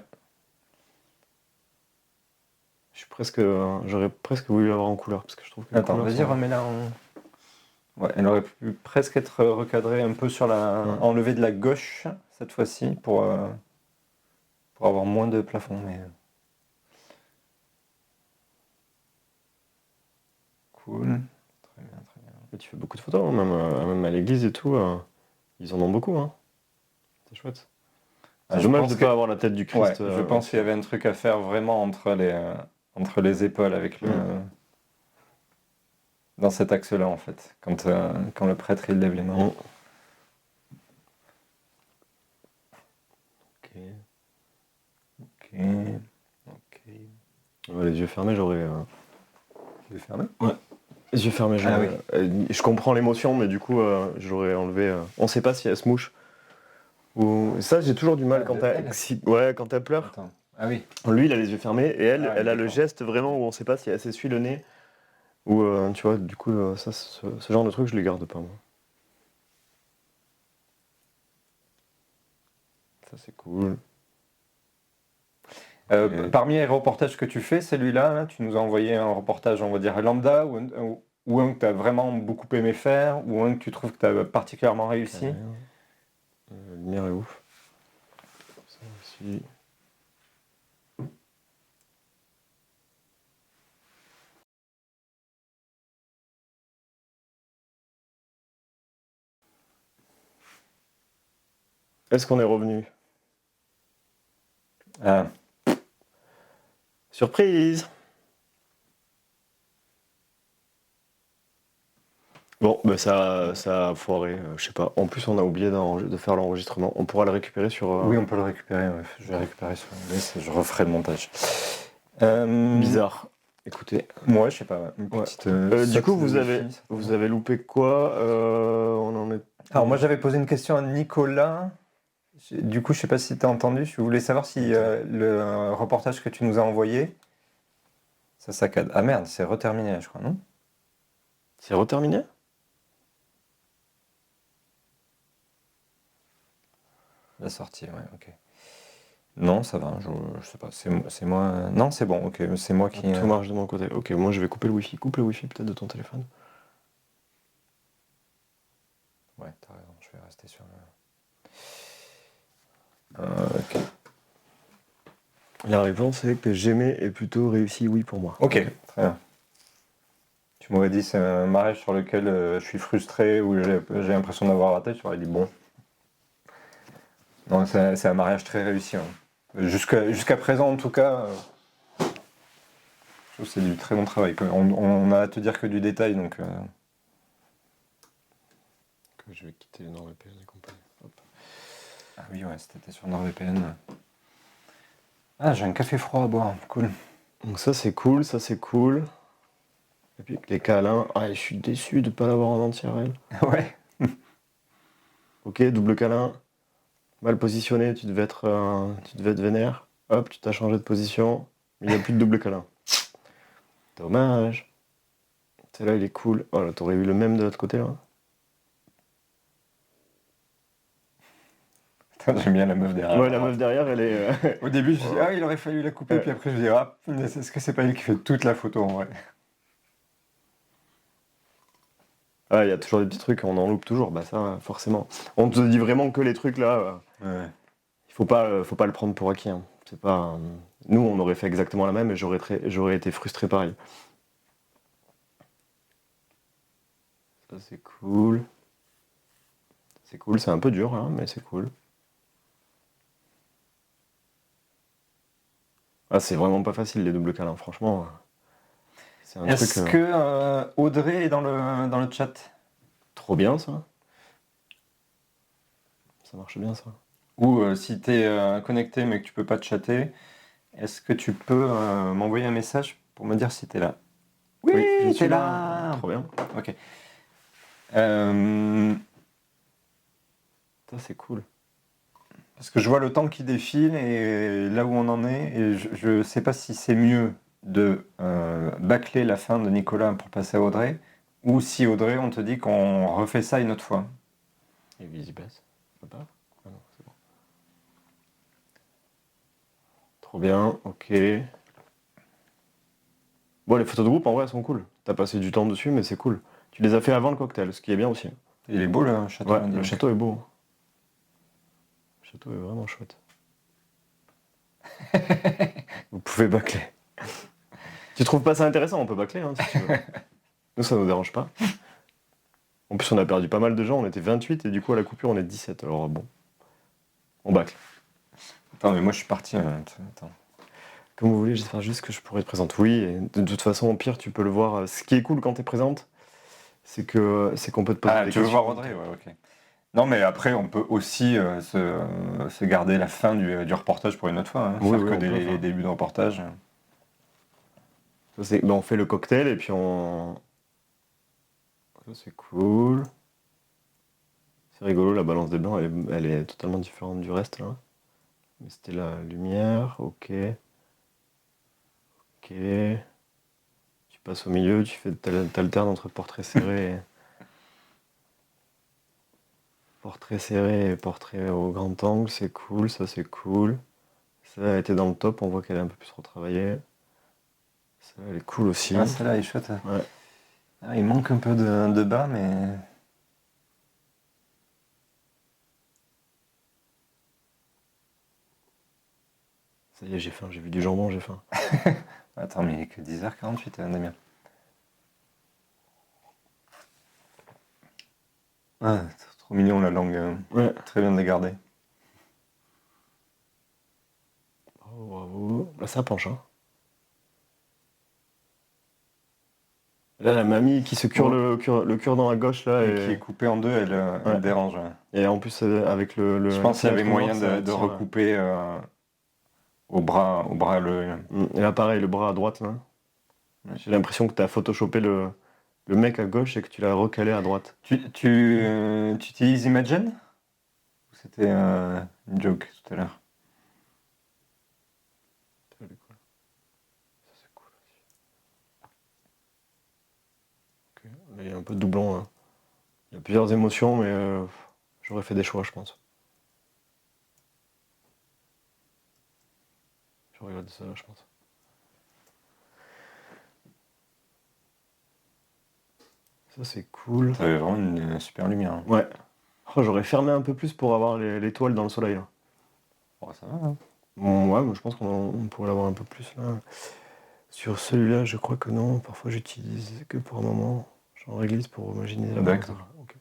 J'aurais presque voulu l'avoir en couleur parce que je trouve que les Attends, couleurs vas-y, sont- remets-la en. Ouais, elle aurait pu presque être recadrée un peu sur la. Ouais. Enlevée de la gauche, cette fois-ci, pour avoir moins de plafond. Mais. Cool. Très bien, très bien. Et tu fais beaucoup de photos, hein, même à l'église et tout. Ils en ont beaucoup, hein. C'est chouette. Ah, C'est je dommage pense de ne que- pas avoir la tête du Christ. Ouais, je pense qu'il y avait un truc à faire vraiment entre les épaules avec dans cet axe-là, en fait, quand le prêtre il lève les mains. Mm. Ok. Ok. Ok. Ouais, les yeux fermés, j'aurais. Je vais fermer. Les yeux fermés, Ah j'aurais. Je comprends l'émotion, mais du coup, j'aurais enlevé. On sait pas si elle se mouche. Ou... Ça, j'ai toujours du mal Ah, quand de elle. elle. Ouais, quand elle pleure. Attends. Ah oui. Lui, il a les yeux fermés et elle, Ah oui, elle a le d'accord. geste vraiment où on sait pas si elle s'essuie le nez. Ou tu vois, du coup, ça, ce genre de truc, je les garde pas, moi. Ça, c'est cool. Et- Parmi les reportages que tu fais, celui-là, là, tu nous as envoyé un reportage, on va dire, lambda, ou un que tu as vraiment beaucoup aimé faire, ou un que tu trouves que tu as particulièrement réussi. La lumière est ouf. Ça aussi. Est-ce qu'on est revenu? Ah, Surprise! Bon, bah ça a foiré, je sais pas. En plus, on a oublié de faire l'enregistrement. On pourra le récupérer sur. oui, on peut le récupérer. Ouais. Je vais récupérer sur OBS et je referai le montage. Bizarre. Écoutez. Moi, je sais pas. Une Ouais. petite, Du saute coup, de Wi-Fi, ça vous fait. avez loupé quoi? On en est. Alors, moi, j'avais posé une question à Nicolas. Du coup, je sais pas si tu as entendu. Je voulais savoir si le reportage que tu nous as envoyé, ça saccade. Ah merde, c'est reterminé, je crois, non? C'est reterminé? La sortie, ouais, ok. Non, ça va, je sais pas, c'est moi. Non, c'est bon, ok, c'est moi qui. Tout marche de mon côté. Ok, moi je vais couper le wifi. Coupe le wifi peut-être de ton téléphone. Ouais, t'as raison, je vais rester sur le. Ok. La réponse est que j'aimais et plutôt réussi oui pour moi. Ok, très bien. Tu m'aurais dit c'est un mariage sur lequel je suis frustré ou j'ai l'impression d'avoir raté, tu aurais dit bon. Non, c'est un mariage très réussi. Hein. Jusqu'à présent, en tout cas, je trouve que c'est du très bon travail. On a à te dire que du détail, donc je vais quitter NordVPN et compagnie. Hop. Ah oui, ouais, c'était sur NordVPN. Ah, j'ai un café froid à boire, cool. Donc ça c'est cool, ça c'est cool. Et puis les câlins, ah je suis déçu de ne pas l'avoir en entière elle. Ouais. Ok, double câlin, mal positionné, tu devais être vénère. Hop, tu t'as changé de position, mais il n'y a plus de double câlin. Dommage. Celle-là il est cool. Oh là, t'aurais eu le même de l'autre côté là. Putain, j'aime bien la meuf derrière. Ouais, la meuf derrière elle est... Au début, je me dis, ah, il aurait fallu la couper, puis après, je me dis, ah, punaise, est-ce que c'est pas elle qui fait toute la photo en vrai? Ah, il y a toujours des petits trucs, on en loupe toujours, bah ça, forcément. On te dit vraiment que les trucs là, Ouais. il faut pas le prendre pour acquis. Hein. C'est pas, nous, on aurait fait exactement la même et j'aurais été frustré pareil. Ça, c'est cool. C'est cool, c'est un peu dur, hein, mais c'est cool. Ah, c'est vraiment pas facile les doubles câlins, franchement. C'est un Est-ce truc que Audrey est dans le chat? trop bien, ça. Ça marche bien, ça. Ou si tu es connecté mais que tu peux pas te chatter, est-ce que tu peux m'envoyer un message pour me dire si tu es là? Oui, je suis t'es là. là. Trop bien. Ok. Euh, Ça, c'est cool. Parce que je vois le temps qui défile et là où on en est, et je sais pas si c'est mieux de bâcler la fin de Nicolas pour passer à Audrey, ou si Audrey, on te dit qu'on refait ça une autre fois. Et Visibass, ça pas? Ah non, c'est bon. Trop bien, ok. Bon, les photos de groupe, en vrai, elles sont cool. T'as passé du temps dessus, mais c'est cool. Tu les as fait avant le cocktail, ce qui est bien aussi. Il est beau le château. Ouais, hein, dis le donc. château est beau. Le château est vraiment chouette. Vous pouvez bâcler. Tu trouves pas ça intéressant? On peut bâcler, hein, si tu veux. Nous, ça nous dérange pas. En plus, on a perdu pas mal de gens. On était 28 et du coup, à la coupure, on est 17. Alors bon, on bâcle. Attends, mais moi je suis parti. Attends. Comme vous voulez, j'espère juste que je pourrai être présente. Oui, et de toute façon, au pire, tu peux le voir. Ce qui est cool quand t'es présente, c'est qu'on peut te poser Ah, des tu veux questions. voir Audrey? Ouais, ok. Non, mais après, on peut aussi se garder la fin du reportage pour une autre fois. Hein. Oui, Faire oui, que on peut, les enfin. débuts de reportage. Ben, on fait le cocktail et puis on... Ça, c'est cool. C'est rigolo, la balance des blancs, elle est totalement différente du reste, là. Mais c'était la lumière, ok. Ok. Tu passes au milieu, t'alternes entre portrait serré et portrait au grand angle, c'est cool, ça c'est cool. Ça a été dans le top, on voit qu'elle est un peu plus retravaillée. Ça, elle est cool aussi. Ah, celle-là est chouette. Ouais. Ah, il manque un peu de bas, mais. Ça y est, j'ai faim, j'ai vu du jambon, j'ai faim. Attends, mais il est que 10h48, Damien. Ah, c'est trop mignon la langue. Ouais. Très bien dégardée. Bravo, bravo. Là, ça penche, hein. Là, la mamie qui se cure le cure-dent à gauche, là. Et qui est coupée en deux, elle dérange. Ouais. Et en plus, avec le... Je pense qu'il y avait moyen ça de tire, recouper au bras le. Et là, pareil, le bras à droite, là. Ouais. J'ai l'impression que tu as photoshopé le mec à gauche et que tu l'as recalé à droite. Tu utilises Imagen? Ou c'était une joke tout à l'heure? Ça, c'est cool aussi. Ok. Là, il y a un peu de doublon, hein. Il y a plusieurs émotions, mais j'aurais fait des choix, je pense. Je regarde ça, je pense. Ça, c'est cool. T'avais vraiment une super lumière. Hein. Ouais. Oh, j'aurais fermé un peu plus pour avoir l'étoile dans le soleil, là. Oh, ça va. Hein. Bon, ouais, mais je pense qu'on pourrait l'avoir un peu plus, là. Sur celui-là, je crois que non. Parfois, j'utilise que pour un moment. J'en réglisse pour imaginer la balance. D'accord. Ok.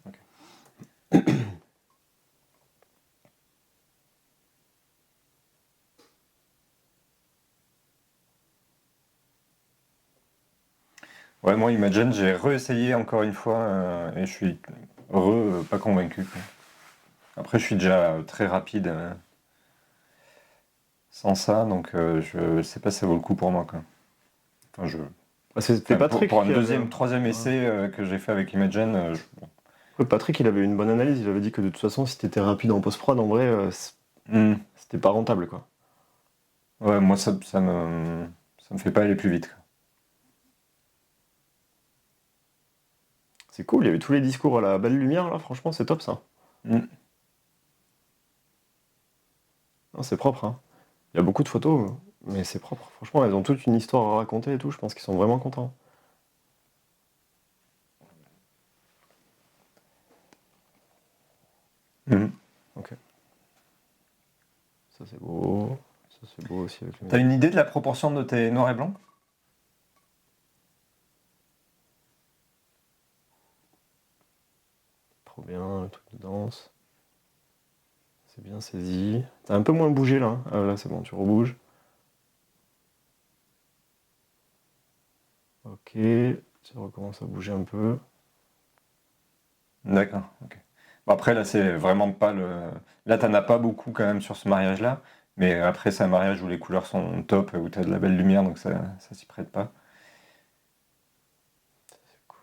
Ouais, moi, Imagen, j'ai réessayé encore une fois et je suis Pas convaincu, quoi. Après, je suis déjà très rapide sans ça, donc je sais pas si ça vaut le coup pour moi, quoi. Enfin, C'était Patrick pour un qui avait deuxième, troisième essai que j'ai fait avec Imagen, bon. Ouais, Patrick, il avait une bonne analyse. Il avait dit que de toute façon, si t'étais rapide en post-prod, en vrai, c'était pas rentable, quoi. Ouais, moi, ça me fait pas aller plus vite, quoi. C'est cool, il y avait tous les discours à la belle lumière, là. Franchement, c'est top, ça. Mm. Non, c'est propre, hein. Il y a beaucoup de photos, mais c'est propre. Franchement, elles ont toute une histoire à raconter et tout. Je pense qu'ils sont vraiment contents. Mm. Ok. Ça, c'est beau. Ça, c'est beau aussi avec les... T'as une idée de la proportion de tes noirs et blancs? Trop bien, le truc de danse. C'est bien saisi. T'as un peu moins bougé, là. Ah, là, c'est bon, tu rebouges. Ok. Tu recommences à bouger un peu. D'accord, ok. Bon, après, là, c'est vraiment pas le. Là, t'en as pas beaucoup quand même sur ce mariage-là. Mais après, c'est un mariage où les couleurs sont top, où t'as de la belle lumière, donc ça s'y prête pas. C'est cool.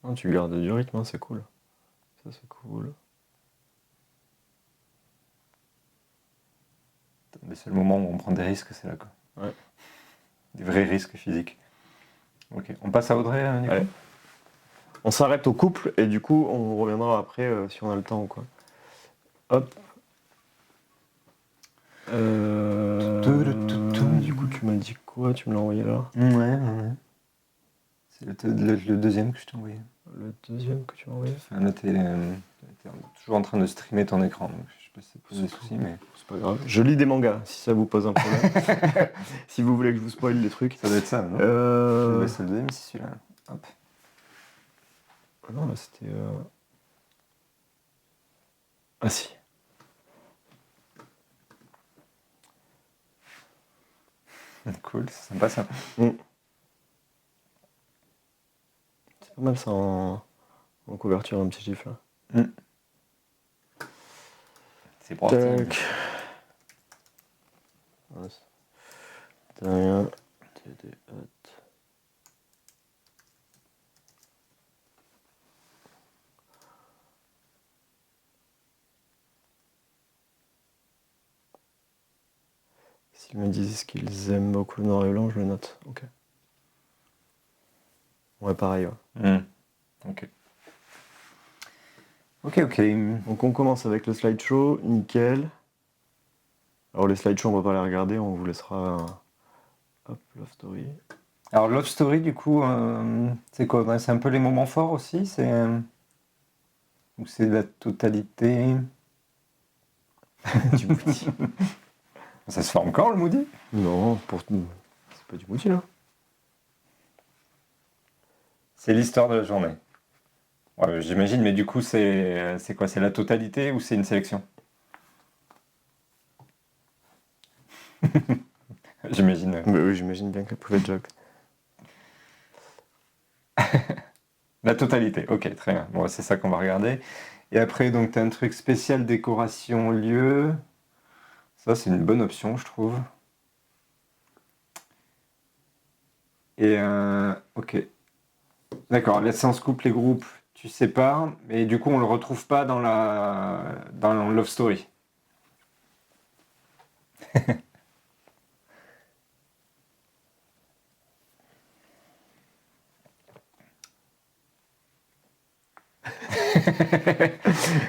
Non, tu gardes du rythme, hein, c'est cool. Ça, c'est cool. Les seuls moments où on prend des risques, c'est là, quoi. Ouais. Des vrais risques physiques. Ok, on passe à Audrey, du coup. Allez. On s'arrête au couple et du coup, on reviendra après si on a le temps ou quoi. Hop. Du coup, tu m'as dit quoi? Tu me l'as envoyé là? Ouais. C'est le deuxième que je t'ai envoyé. Le deuxième que tu m'as envoyé? Enfin, là, t'es toujours en train de streamer ton écran, donc je sais pas si ça pose des soucis, mais. C'est pas grave. Je lis des mangas, si ça vous pose un problème. Si vous voulez que je vous spoil des trucs. Ça doit être ça, non? C'est le deuxième, c'est celui-là. Hop. Ah non, là c'était... Ah si. Cool, c'est sympa ça. C'est pas mal ça en couverture, un petit gif là. C'est pour Tac. T'as rien. TD hot. S'ils me disent qu'ils aiment beaucoup le noir et blanc, je le note. Ok. Ouais, pareil. Ouais. Ok. Ok. Donc on commence avec le slideshow, nickel. Alors les slideshows, on va pas les regarder, on vous laissera... Hop, Love Story. Alors Love Story, du coup, c'est quoi? C'est un peu les moments forts aussi? Ou c'est la totalité? Du Moody. Ça se fait encore le Moody? Non, c'est pas du Moody là. C'est l'histoire de la journée. Ouais, j'imagine, mais du coup, c'est quoi? C'est la totalité ou c'est une sélection? J'imagine. Mais oui, j'imagine bien qu'elle pouvait être joke. La totalité, ok, très bien. Bon, c'est ça qu'on va regarder. Et après, donc, tu as un truc spécial décoration lieu. Ça, c'est une bonne option, je trouve. Et ok. D'accord, la séance coupe les groupes, tu sépares, mais du coup, on le retrouve pas dans dans Love Story.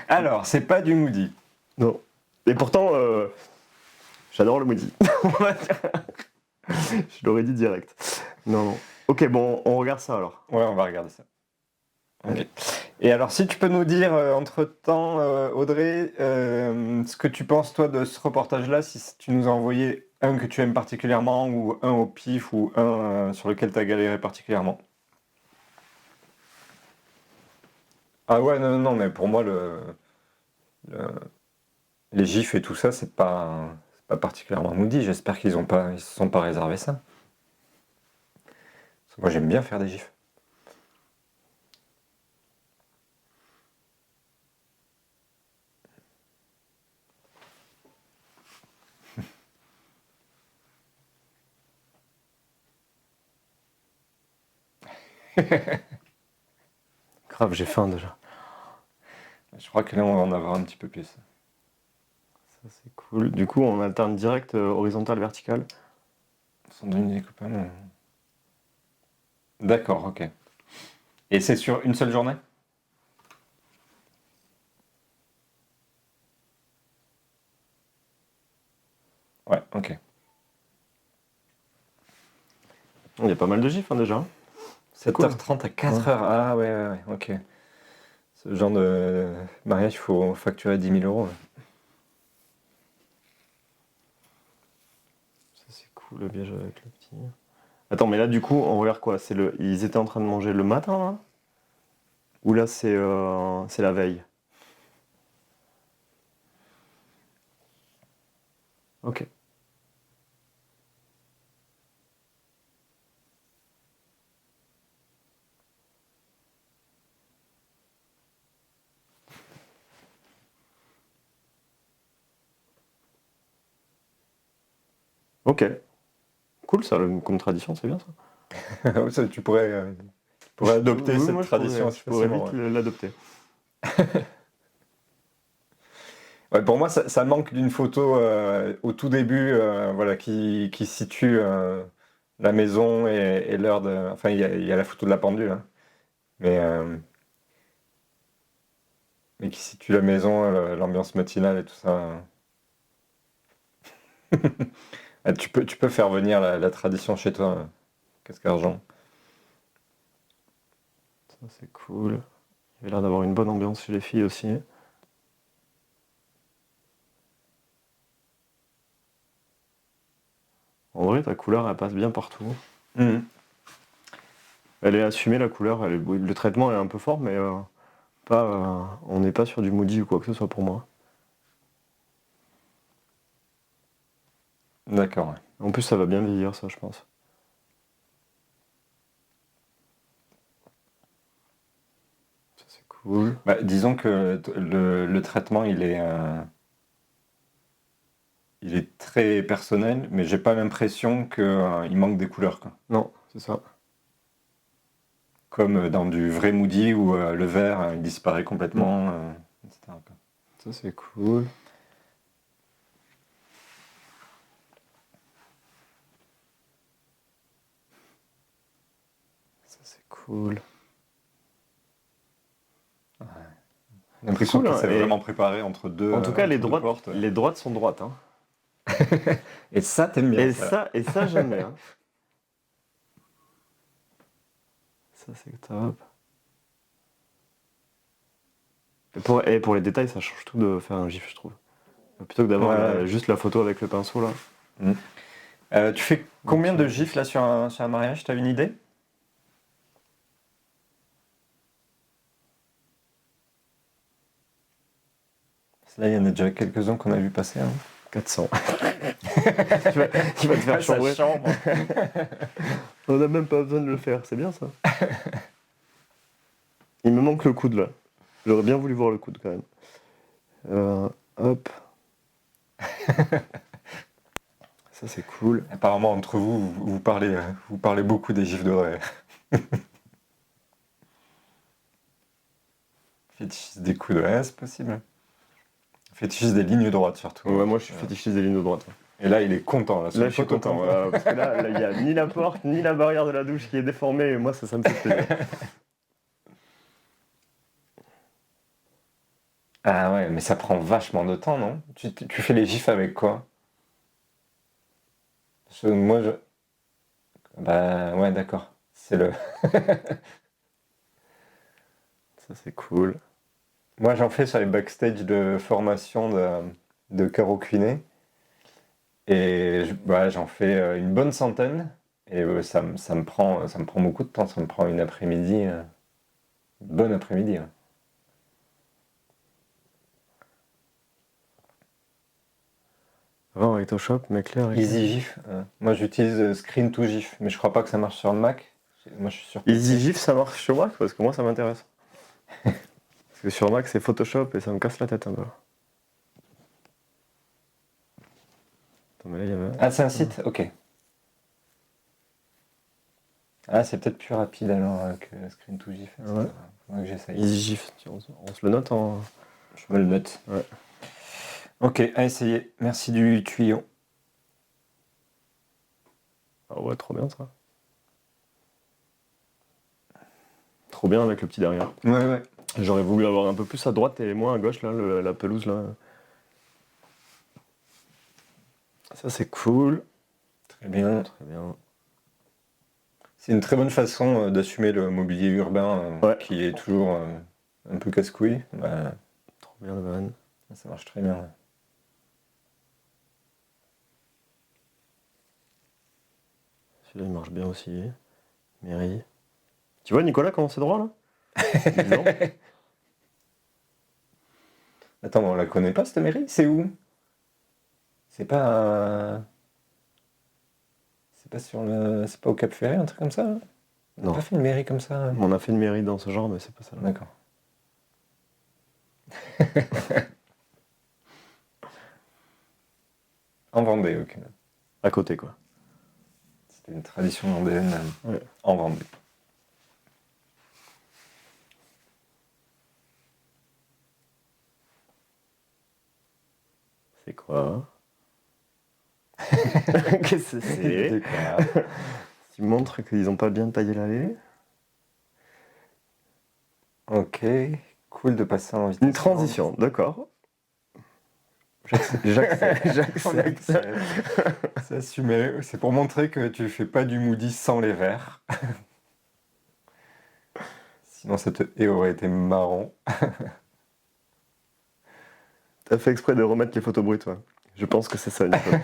Alors, c'est pas du Moody. Non. Et pourtant, j'adore le Moody. Je l'aurais dit direct. Non. Ok, bon, on regarde ça alors. Ouais, on va regarder ça. Ok. Et alors, si tu peux nous dire, entre-temps, Audrey, ce que tu penses, toi, de ce reportage-là, si tu nous as envoyé un que tu aimes particulièrement, ou un au pif, ou un sur lequel tu as galéré particulièrement. Ah ouais, non, mais pour moi, les gifs et tout ça, c'est pas particulièrement Moody. J'espère qu'ils se sont pas réservés ça. Parce que moi, j'aime bien faire des gifs. Grave, j'ai faim déjà. Je crois que là, on va en avoir un petit peu plus. Ça, c'est cool. Du coup, on alterne direct horizontal, vertical. Sandrine découpage. D'accord, ok. Et c'est sur une seule journée? Ouais, ok. Il y a pas mal de gifs déjà. 7h30 à 4h. Ah ouais, ok. Ce genre de mariage, il faut facturer 10 000 euros. Ça, c'est cool, le piège avec le petit. Attends, mais là, du coup, on regarde quoi? Ils étaient en train de manger le matin, là? Ou là, c'est la veille? Ok. Ok. Cool, ça, comme tradition, c'est bien ça. Tu pourrais adopter Oui, cette moi, tradition je pourrais facilement. vite l'adopter. Ouais, pour moi, ça manque d'une photo au tout début, voilà, qui situe la maison et l'heure de. Enfin, il y a la photo de la pendule, hein, mais, euh, mais qui situe la maison, l'ambiance matinale et tout ça. Ah, tu peux faire venir la tradition chez toi, casque argent. Ça, c'est cool. Il avait l'air d'avoir une bonne ambiance chez les filles aussi. En vrai, ta couleur, elle passe bien partout. Mhm. Elle est assumée, la couleur. Le traitement est un peu fort, mais pas, on n'est pas sur du moody ou quoi que ce soit pour moi. D'accord, ouais. En plus, ça va bien vieillir, ça, je pense. Ça, c'est cool. Bah, disons que le traitement, il est très personnel, mais j'ai pas l'impression qu'il manque des couleurs, quoi. Non, c'est ça. Comme dans du vrai Moody où le vert il disparaît complètement, etc., quoi. Ça, c'est cool. Ça, c'est cool. J'ai l'impression Cool, qu'il hein, s'est et vraiment préparé entre deux, en tout cas, entre deux portes. les droites sont droites, hein. Et ça, t'aimes bien, ça. Et ça, j'aime bien. Ça, c'est top. Et pour les détails, ça change tout de faire un gif, je trouve. Plutôt que d'avoir Ouais. juste la photo avec le pinceau, là. Tu fais combien de gifs là sur un mariage? T'as une idée? Parce que là, il y en a déjà quelques-uns qu'on a vu passer, hein. 400. Tu vas te faire Ça chambrer. chambre. On n'a même pas besoin de le faire, c'est bien ça. Il me manque le coude là. J'aurais bien voulu voir le coude quand même. Hop. Ça c'est cool. Apparemment, entre vous parlez beaucoup des gifs de Ray. Fétichiste des coudes, ouais, c'est possible. Fétichiste des lignes droites surtout. Ouais, moi je suis fétichiste des lignes droites. Et là, il est content. Là, Là je suis content, voilà, parce que là, il n'y a ni la porte, ni la barrière de la douche qui est déformée, et moi ça me fait plaisir. Ah ouais, mais ça prend vachement de temps, non? Tu fais les gifs avec quoi? Moi, je. Bah ouais, d'accord. C'est le. Ça c'est cool. Moi, j'en fais sur les backstage de formation de Caro Cuinet. Et bah, j'en fais une bonne centaine. Et ça me prend beaucoup de temps. Ça me prend une après-midi. Une bonne après-midi, ouais. Va avec ton shop, mais clair. Easy GIF. Moi, j'utilise Screen to GIF. Mais je crois pas que ça marche sur le Mac. Moi, je suis sur PC. Easy GIF ça marche sur Mac parce que moi ça m'intéresse. Parce que sur Mac c'est Photoshop et ça me casse la tête un peu. Attends, mais là, il y avait... Ah, c'est un site? Ok. Ah, c'est peut-être plus rapide alors que Screen to GIF. Ouais. Faudrait que j'essaye. Easy GIF, on se le note en... Je me le note. Ouais. Ok, à essayer. Merci du tuyau. Ah ouais, trop bien ça. Trop bien avec le petit derrière. Ouais. J'aurais voulu avoir un peu plus à droite et moins à gauche, là, la pelouse, là. Ça, c'est cool. Très bien. Très bien. C'est une très bonne façon d'assumer le mobilier urbain qui est toujours un peu casse-couille. Bah, Trop bien le van. ça marche très bien. Celui-là, il marche bien aussi. Mairie. Tu vois, Nicolas, comment c'est droit, là? Non. Attends, on la connaît pas cette mairie? C'est où? C'est pas. C'est pas sur le. C'est pas au Cap Ferré, un truc comme ça? Là on n'a Non. pas fait une mairie comme ça? On a fait une mairie dans ce genre, mais c'est pas ça. Là. D'accord. En Vendée, ok. À côté, quoi. C'était une tradition vendéenne Ouais. en Vendée. C'est quoi? Qu'est-ce que c'est? Tu montres qu'ils n'ont pas bien taillé l'allée. Ok, cool de passer en vitesse. Une transition, d'accord. J'accepte. C'est assumé. C'est pour montrer que tu fais pas du Moody sans les verres. Sinon, aurait été marrant. T'as fait exprès de remettre les photos brutes, ouais. Je pense que c'est ça, Nicolas.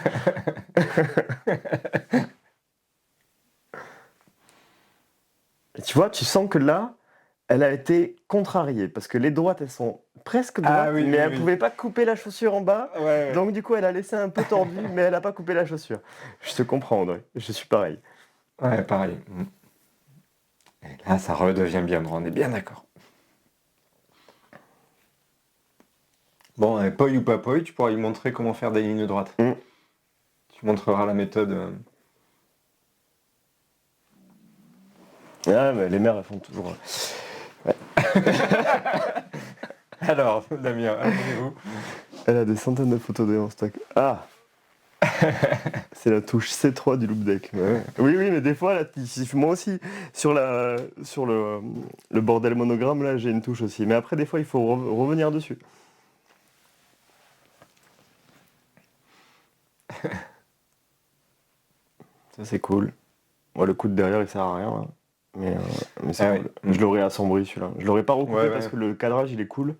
Et tu vois, tu sens que là, elle a été contrariée, parce que les droites, elles sont presque droites, mais elle pouvait pas couper la chaussure en bas. Ouais. Donc du coup, elle a laissé un peu tordu, mais elle a pas coupé la chaussure. Je te comprends, André. Je suis pareil. Ouais, pareil. Et là, ça redevient bien droit, on est bien d'accord. Bon, poi ou pas poi, tu pourras lui montrer comment faire des lignes droites. Tu montreras la méthode. Ah, mais les mères, elles font toujours... Ouais. Alors, Damien, abonnez-vous. Elle a des centaines de photos d'elle en stock. Ah. C'est la touche C3 du loop deck. Ouais. Oui, mais des fois, là, moi aussi, sur le bordel monogramme, là, j'ai une touche aussi. Mais après, des fois, il faut revenir dessus. Ça, c'est cool. Moi, le coup de derrière, il sert à rien, là. Mais c'est cool. Je l'aurais assombri, celui-là. Je l'aurais pas recoupé parce que le cadrage, il est cool.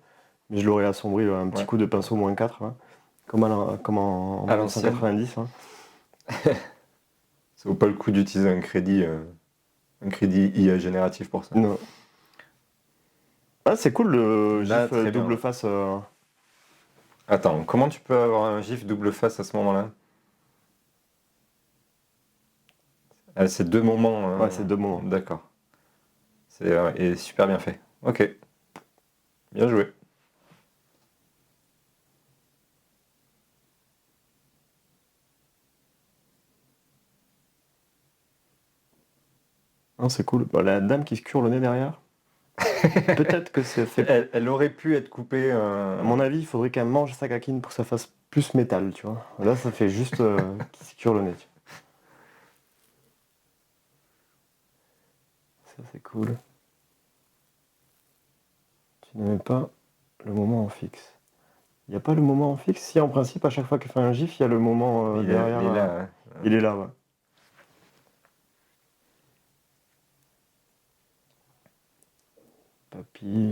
Mais je l'aurais assombri, un petit coup de pinceau -4, là. Comme en 1990. Hein. Ça vaut pas le coup d'utiliser un crédit IA génératif pour ça. Non. Ah, c'est cool le GIF double face. Attends, comment tu peux avoir un GIF double face à ce moment-là? C'est 2 moments. Ouais, c'est 2 moments. D'accord. Et super bien fait. Ok. Bien joué. Non, c'est cool. Bah, la dame qui se cure le nez derrière. Peut-être que c'est fait. Elle aurait pu être coupée. À mon avis, il faudrait qu'elle mange sa caquine pour que ça fasse plus métal, tu vois. Là, ça fait juste qui se cure le nez. Ça, c'est cool. Tu n'aimais pas le moment en fixe. Il n'y a pas le moment en fixe? Si, en principe, à chaque fois qu'elle fait un gif, il y a le moment derrière. Il est là. Il est là, ouais. Papy.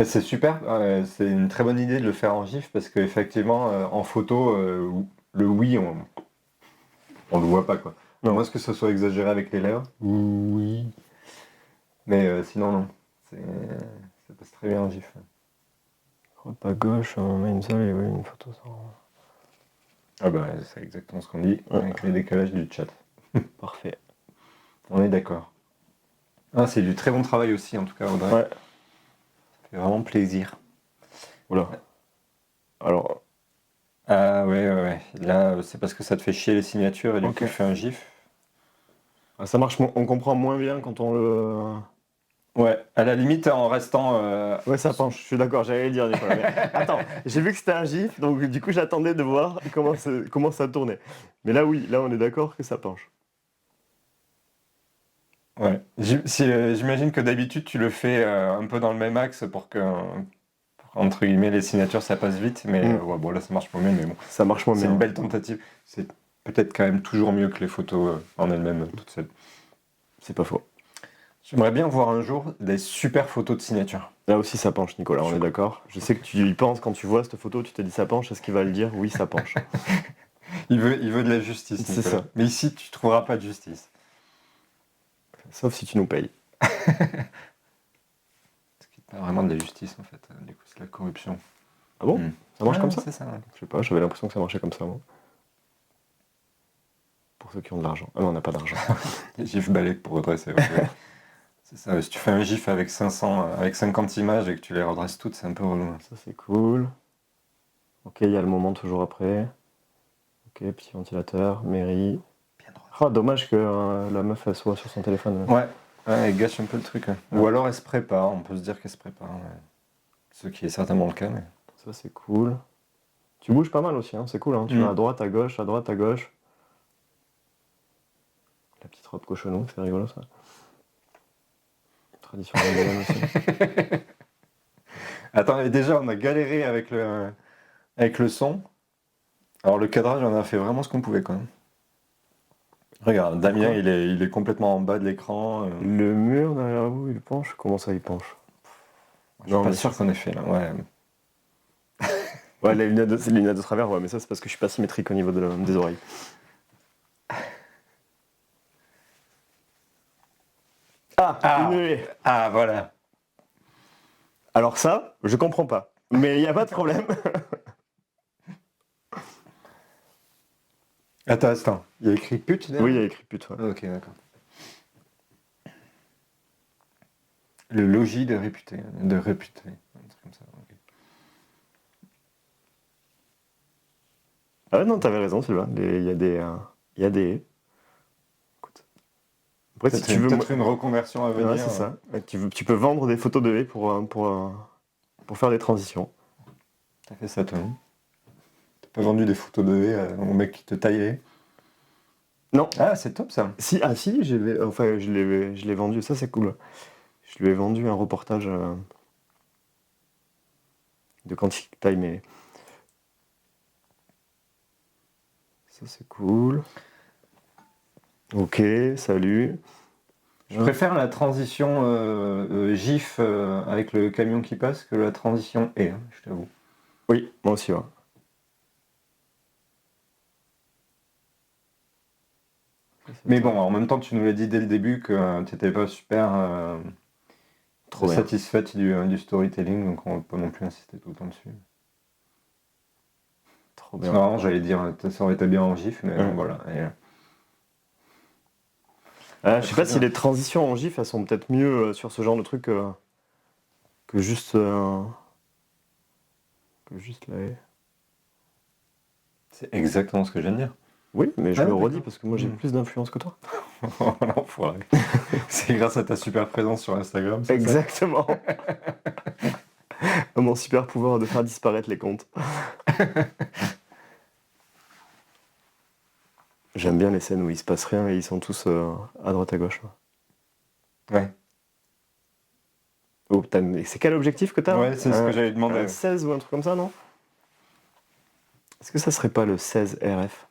C'est super, c'est une très bonne idée de le faire en GIF parce qu'effectivement, en photo, le oui, on le voit pas quoi. Non. Moi, est-ce que ça soit exagéré avec les lèvres? Oui. Mais sinon, non. Ça passe très bien en GIF. Hop à gauche, on met une seule et oui, une photo sans. Ah bah, c'est exactement ce qu'on dit avec les décalages du chat. Parfait. On est d'accord. Ah, c'est du très bon travail aussi, en tout cas, Audrey. Ouais. Ça fait vraiment plaisir. Oula. Alors. Ah ouais. Là, c'est parce que ça te fait chier les signatures et du coup, tu fais un GIF. Ah, ça marche, on comprend moins bien quand on le... Ouais, à la limite en restant... Ouais, ça penche, je suis d'accord, j'allais le dire, Nicolas. Mais attends, j'ai vu que c'était un gif, donc du coup j'attendais de voir comment ça tournait. Mais là, oui, là on est d'accord que ça penche. Ouais. J'imagine que d'habitude tu le fais un peu dans le même axe pour que, entre guillemets, les signatures ça passe vite, mais ouais, bon là ça marche pas mieux, mais bon, Ça marche moins c'est bien. une belle tentative. C'est peut-être quand même toujours mieux que les photos en elles-mêmes toutes seules. C'est pas faux. J'aimerais bien voir un jour des super photos de signature. Là aussi ça penche, Nicolas, on Je- est d'accord. Je sais que tu y penses quand tu vois cette photo, tu te dis ça penche, est-ce qu'il va le dire? Oui, ça penche. Il veut de la justice, C'est Nicolas. ça. Mais ici tu trouveras pas de justice. Sauf si tu nous payes. Ce qui n'est pas vraiment de la justice en fait. Du coup, c'est la corruption. Ah bon? Hmm. Ça marche Ouais, comme ça? c'est ça. Ouais. Je sais pas, j'avais l'impression que ça marchait comme ça, moi. Pour ceux qui ont de l'argent. Ah non, on n'a pas d'argent. Les gifs balais pour redresser. Ouais. C'est ça. Si tu fais un gif avec 500, avec 50 images et que tu les redresses toutes, c'est un peu relou. Ça c'est cool. Ok, il y a le moment toujours après. Ok, petit ventilateur, mairie. Bien droit. Ah, dommage que la meuf elle soit sur son téléphone. Ouais, elle gâche un peu le truc. Ouais. Ouais. Ou alors elle se prépare, on peut se dire qu'elle se prépare. Ouais. Ce qui est certainement le cas. Mais... Ça c'est cool. Tu bouges pas mal aussi, hein, c'est cool. Hein. Tu Mm. vas à droite, à gauche, à droite, à gauche. La petite robe cochonou, c'est rigolo ça. Tradition vendéenne aussi. Attends, et déjà on a galéré avec le son. Alors le cadrage, on a fait vraiment ce qu'on pouvait quand même. Regarde, Damien, Pourquoi il est complètement en bas de l'écran. Le mur derrière vous, il penche? Comment ça, il penche? Je suis Non, pas mais sûr qu'on ait fait là. Ouais. Ouais, c'est les lunettes de travers, ouais, mais ça c'est parce que je suis pas symétrique au niveau des oreilles. Ah, Une haie. ah voilà. Alors ça, je comprends pas. Mais il n'y a pas de problème. Attends. Il y a écrit pute derrière? Oui, il y a écrit pute. Ouais. Ah, ok, d'accord. Le logis de réputé. De réputé. Un truc comme ça. Ok. Ah ouais, non, t'avais raison, Sylvain. Il y a des. Il y a des. Écoute. Après, si Peut-être tu veux. peut-être une reconversion à Ouais, venir. c'est ça. Tu peux vendre des photos de haies pour faire des transitions. T'as fait ça toi, hein? T'as pas vendu des photos de haie au mec qui te taillait? Non. Ah, c'est top ça. Si, ah si, enfin, je l'ai vendu. Ça, c'est cool. Je lui ai vendu un reportage de quand il taille mes. Ça, c'est cool. Ok, salut. Je préfère la transition GIF avec le camion qui passe que la transition haie, hein, je t'avoue. Oui, moi aussi, ouais. Mais bon, en même temps, tu nous l'as dit dès le début que tu n'étais pas super Trop bien. satisfaite du storytelling, donc on ne va pas non plus insister tout le temps dessus. Trop C'est bien. marrant, j'allais dire, ça aurait été bien en GIF, mais bon, voilà. Et, Je sais pas si les transitions en GIF, elles sont peut-être mieux sur ce genre de truc que juste la haie. c'est exactement ce que je viens de dire. Oui, mais je Ah, le d'accord. redis parce que moi j'ai plus d'influence que toi. Oh, l'enfoiré. C'est grâce à ta super présence sur Instagram, c'est ça? Exactement. Mon super pouvoir de faire disparaître les comptes. J'aime bien les scènes où il se passe rien et ils sont tous à droite à gauche. Ouais. Oh, c'est quel objectif que t'as? Ouais, c'est ce que j'allais demander. Un 16 ou un truc comme ça, non? Est-ce que ça serait pas le 16 RF?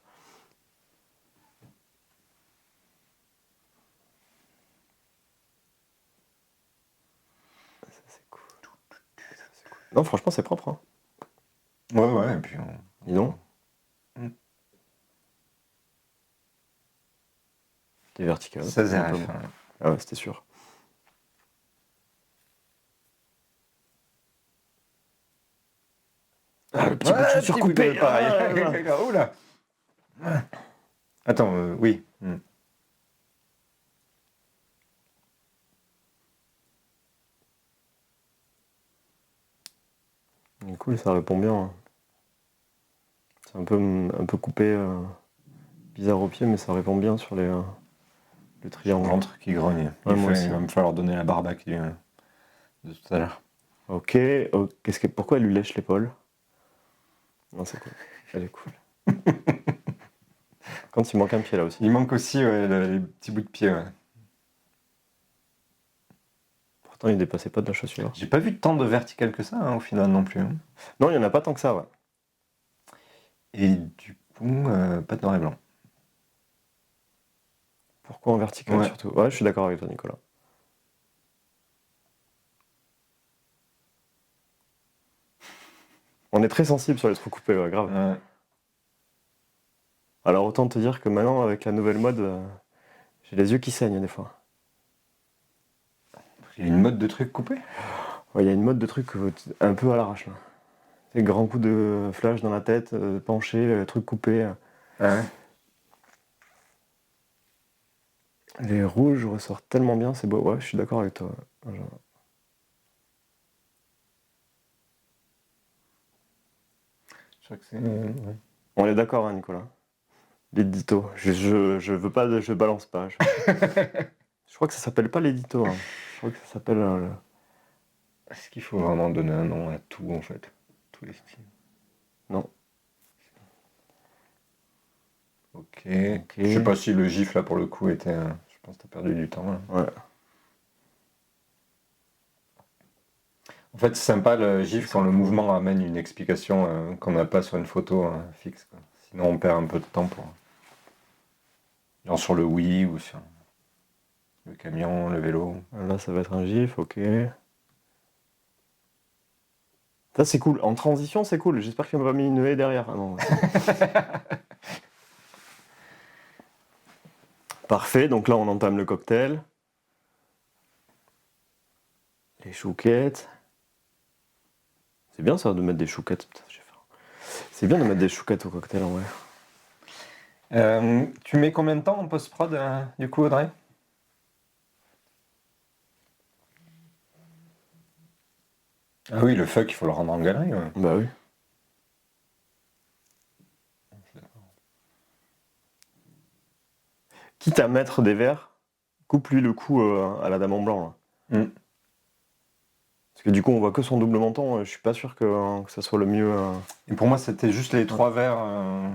Ça, c'est cool. Non, franchement, c'est propre. Hein. Ouais, et puis Dis donc. Mm. T'es vertical. 16 un peu RF. bon. Ouais. Ah ouais, c'était sûr. Ah, le petit bout de chaussure petit bout coupé. de pareil. Ah, voilà. Oula. Attends, oui. Mm. Cool, ça répond bien. Hein. C'est un peu coupé, bizarre au pied, mais ça répond bien sur les. Le triangle. Ventre qui grogne. Ouais, moi aussi. Il va me falloir donner la barbe à qui de tout à l'heure. Ok, oh, pourquoi elle lui lèche l'épaule? Non, c'est cool. Elle est cool. Quand il manque un pied là aussi. Il manque aussi les petits bouts de pied. Ouais. Pourtant, il dépassait pas de la chaussure. J'ai pas vu tant de vertical que ça hein, au final non plus. Hein. Non, il y en a pas tant que ça, ouais. Et du coup, pas de noir et blanc. Pourquoi en vertical surtout? Ouais, je suis d'accord avec toi, Nicolas. On est très sensible sur les trous coupés, ouais, grave. Ouais. Alors autant te dire que maintenant, avec la nouvelle mode, j'ai les yeux qui saignent des fois. Il y a une mode de trucs coupés. Ouais, il y a une mode de trucs un peu à l'arrache là. Des grands coups de flash dans la tête, penché, trucs coupés. Ouais. Les rouges ressortent tellement bien, c'est beau. Ouais, je suis d'accord avec toi. Je crois que c'est. Ouais. On est d'accord, hein, Nicolas. L'édito. Je veux pas, je balance pas. Je crois que ça s'appelle pas l'édito. Hein. Je crois que ça s'appelle. Est-ce qu'il faut vraiment donner un nom à tout en fait? Tous les styles. Non. Ok. Je sais pas si le gif là pour le coup était. Je pense que t'as perdu du temps là. Ouais. En fait, c'est sympa le gif quand le mouvement amène une explication qu'on n'a pas sur une photo fixe. Quoi. Sinon, on perd un peu de temps pour. Genre sur le Wii ou sur le camion, le vélo. Là, ça va être un gif, ok. Ça, c'est cool. En transition, c'est cool. J'espère qu'il m'a pas mis une haie derrière. Ah, non. Parfait. Donc là, on entame le cocktail. Les chouquettes. C'est bien ça de mettre des chouquettes. Putain, c'est bien de mettre des chouquettes au cocktail en vrai. Tu mets combien de temps en post-prod du coup, Audrey? Ah oui, le fuck, il faut le rendre en galerie. Ouais. Bah oui. Quitte à mettre des verres, coupe-lui le cou à la dame en blanc. Là. Mm. Parce que du coup, on voit que son double menton. Je suis pas sûr que ça soit le mieux. Et pour moi, c'était juste les 3 verres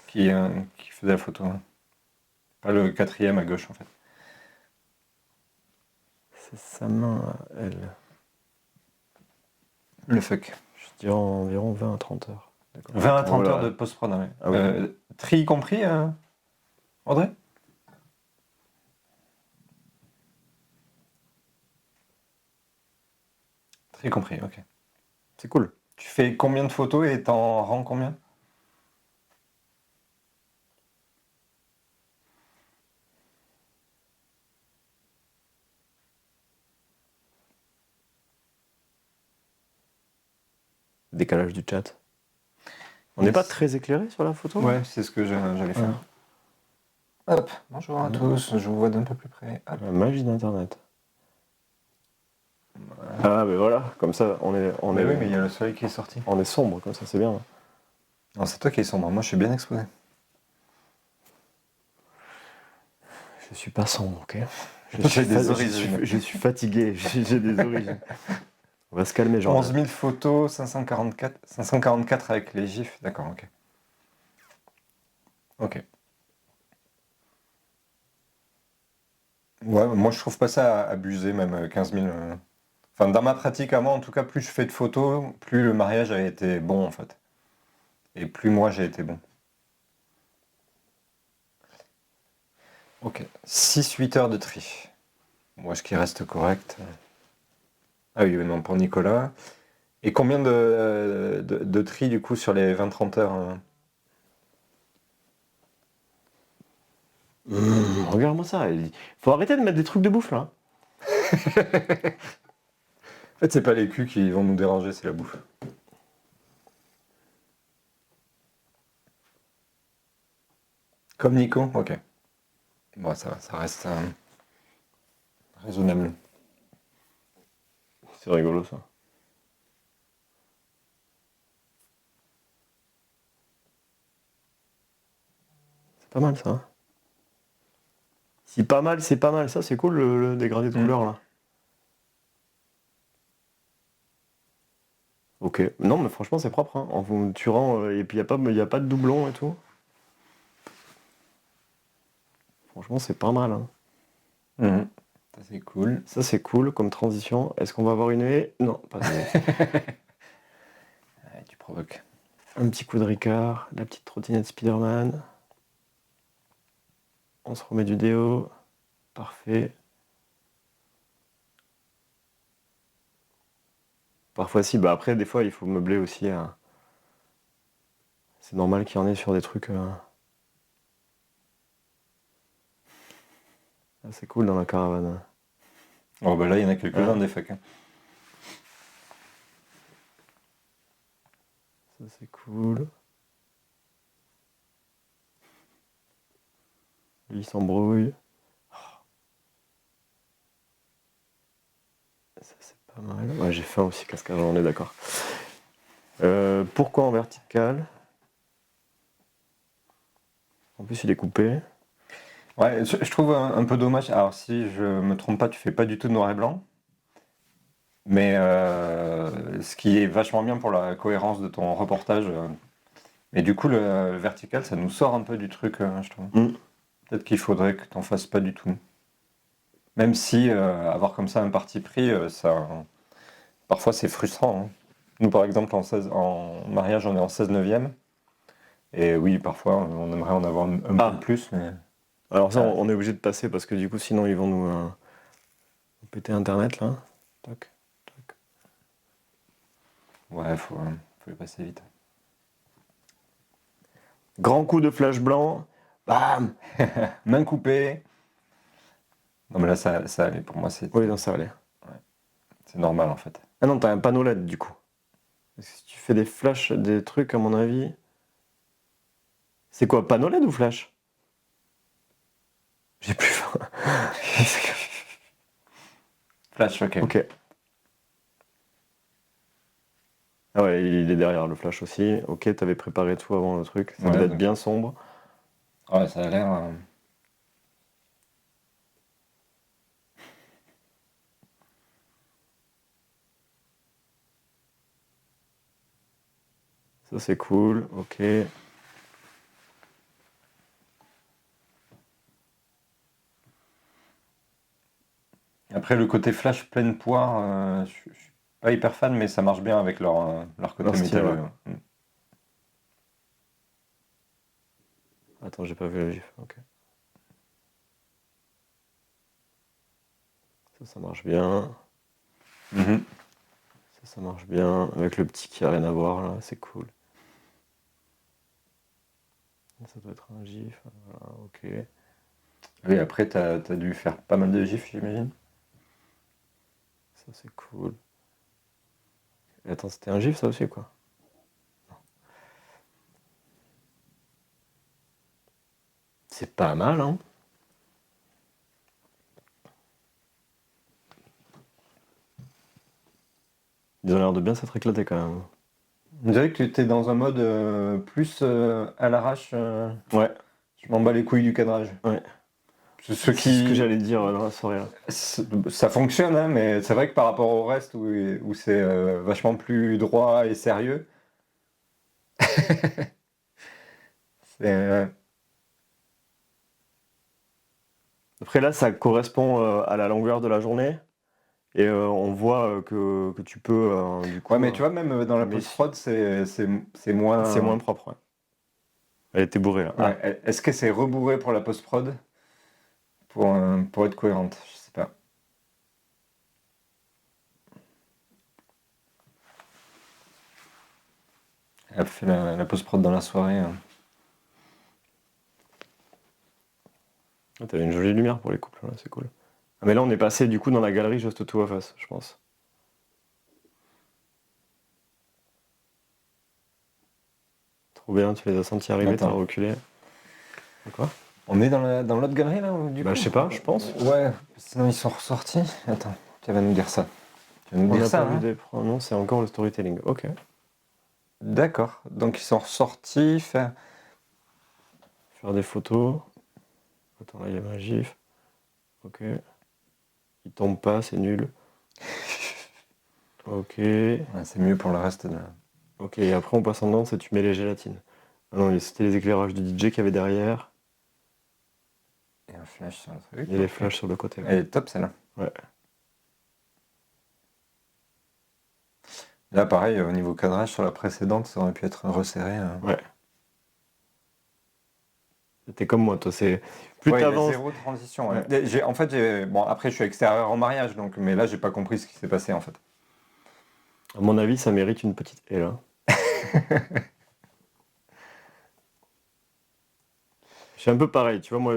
qui faisaient la photo. Hein. Pas le 4e à gauche en fait. C'est sa main à elle. Le fuck. Je dirais environ 20 à 30 heures. 20 à 30 heures de post-prod, ouais. Ah oui. Tri compris, Audrey? Tri compris, ok. C'est cool. Tu fais combien de photos et t'en rends combien? Décalage du chat. On n'est pas très éclairé sur la photo? Ouais, c'est ce que j'allais faire. Hop, bonjour à tous, je vous vois d'un peu plus près. Hop. La magie d'Internet. Ah, mais voilà, comme ça, on est. Oui, mais il y a le soleil qui est sorti. On est sombre, comme ça, c'est bien. Non, c'est toi qui es sombre, moi je suis bien exposé. Je suis pas sombre, ok? J'ai des origines. Je suis fatigué, j'ai des origines. On va se calmer, genre. 11 000 photos, 544 avec les gifs, d'accord, ok. Ok. Ouais, moi je trouve pas ça abusé, même 15 000. Enfin, dans ma pratique à moi, en tout cas, plus je fais de photos, plus le mariage a été bon en fait. Et plus moi j'ai été bon. Ok. 6-8 heures de tri. Moi, ce qui reste correct. Ah oui, non, pour Nicolas. Et combien de tri du coup sur les 20-30 heures Regarde-moi ça. Faut arrêter de mettre des trucs de bouffe là. En fait, c'est pas les culs qui vont nous déranger, c'est la bouffe. Comme Nico, ok. Bon, ça va, ça reste raisonnable. C'est rigolo ça. C'est pas mal ça. C'est pas mal, ça c'est cool le dégradé de couleur là. Ok, non mais franchement c'est propre, hein. Tu rends, et puis il n'y a pas de doublon et tout. Franchement c'est pas mal. Hein. Ça c'est cool. Ça c'est cool comme transition. Est-ce qu'on va avoir une haie? Non, pas de haie. Ouais, tu provoques. Un petit coup de Ricard, la petite trottinette Spider-Man. On se remet du déo. Parfait. Parfois si, bah après des fois il faut meubler aussi. C'est normal qu'il y en ait sur des trucs. Ah, c'est cool dans la caravane. Oh bah là il y en a quelques-uns des facs. Hein. Ça c'est cool. Il s'embrouille. Ça c'est pas mal. Ouais, j'ai faim aussi, cascade, on est d'accord. Pourquoi en vertical? En plus il est coupé. Ouais, je trouve un peu dommage. Alors si je me trompe pas, tu fais pas du tout noir et blanc. Mais ce qui est vachement bien pour la cohérence de ton reportage. Mais du coup, le vertical, ça nous sort un peu du truc, je trouve. Peut-être qu'il faudrait que tu n'en fasses pas du tout. Même si avoir comme ça un parti pris, parfois c'est frustrant. Hein. Nous, par exemple, en mariage, on est en 16/9. Et oui, parfois, on aimerait en avoir un peu plus. Mais... Alors ça, on est obligé de passer parce que du coup, sinon, ils vont nous péter Internet, là. Tac, tac. Ouais, faut les passer vite. Grand coup de flash blanc. Bam. Main coupée. Non, mais là, ça allait. Pour moi, c'est... Oui, non, ça allait. Ouais. C'est normal, en fait. Ah non, t'as un panneau LED, du coup. Parce que si tu fais des flashs, des trucs, à mon avis... C'est quoi, panneau LED ou flash? J'ai plus faim. Flash, ok. Ok. Ah ouais, il est derrière le flash aussi. Ok, t'avais préparé tout avant le truc. Ça devait être bien sombre. Ouais, ça a l'air... Ça c'est cool, ok. Après, le côté flash pleine poire, je suis pas hyper fan, mais ça marche bien avec leur côté métalleux. Ouais. Attends, j'ai pas vu la gif, ok. Ça marche bien. Ça marche bien. Avec le petit qui a rien à voir, là, c'est cool. Ça doit être un gif, voilà, ok. Oui, après, t'as dû faire pas mal de gifs, j'imagine. Ça, c'est cool. Et attends, c'était un gif, ça aussi, quoi? C'est pas mal, hein? Ils ont l'air de bien s'être éclatés, quand même. On dirait que tu es dans un mode plus à l'arrache. Ouais. Je m'en bats les couilles du cadrage. Ouais. C'est ce que j'allais dire dans la soirée. Là. Ça fonctionne, hein, mais c'est vrai que par rapport au reste où c'est vachement plus droit et sérieux. Après là, ça correspond à la longueur de la journée. Et on voit que tu peux, du coup... Ouais, mais tu vois, même dans la post-prod, c'est moins... C'est moins propre, ouais. Elle était bourrée, là. Ouais. Ah. Est-ce que c'est rebourré pour la post-prod pour être cohérente? Je sais pas. Elle a fait la post-prod dans la soirée. Hein. Ah, t'avais une jolie lumière pour les couples, là, c'est cool. Ah, mais là, on est passé, du coup, dans la galerie juste tout à face, je pense. Trop bien, tu les as sentis arriver, t'as reculé. Quoi? On est dans l'autre galerie là du coup je sais pas, je pense. Ouais, sinon ils sont ressortis. Attends, tu vas nous dire ça. Tu vas nous dire ça. Non, c'est encore le storytelling. Ok. D'accord. Donc ils sont ressortis. Faire des photos. Attends, là il y a ma gif. Ok. Il tombe pas, c'est nul. Ok. Ouais, c'est mieux pour le reste de... Ok, et après on passe en danse et tu mets les gélatines. Ah non, c'était les éclairages du DJ qu'il y avait derrière. Et un flash sur le truc. Et les Ok. flashs sur le côté. Elle est top celle-là. Ouais. Là, pareil, au niveau cadrage, sur la précédente, ça aurait pu être resserré. Ouais. C'était comme moi, toi. C'est plus Ouais, il y a t'avances. zéro transition. Ouais. En fait, bon, après, je suis extérieur en mariage, donc, mais là, j'ai pas compris ce qui s'est passé, en fait. À mon avis, ça mérite une petite haie là. Je suis un peu pareil, tu vois, moi,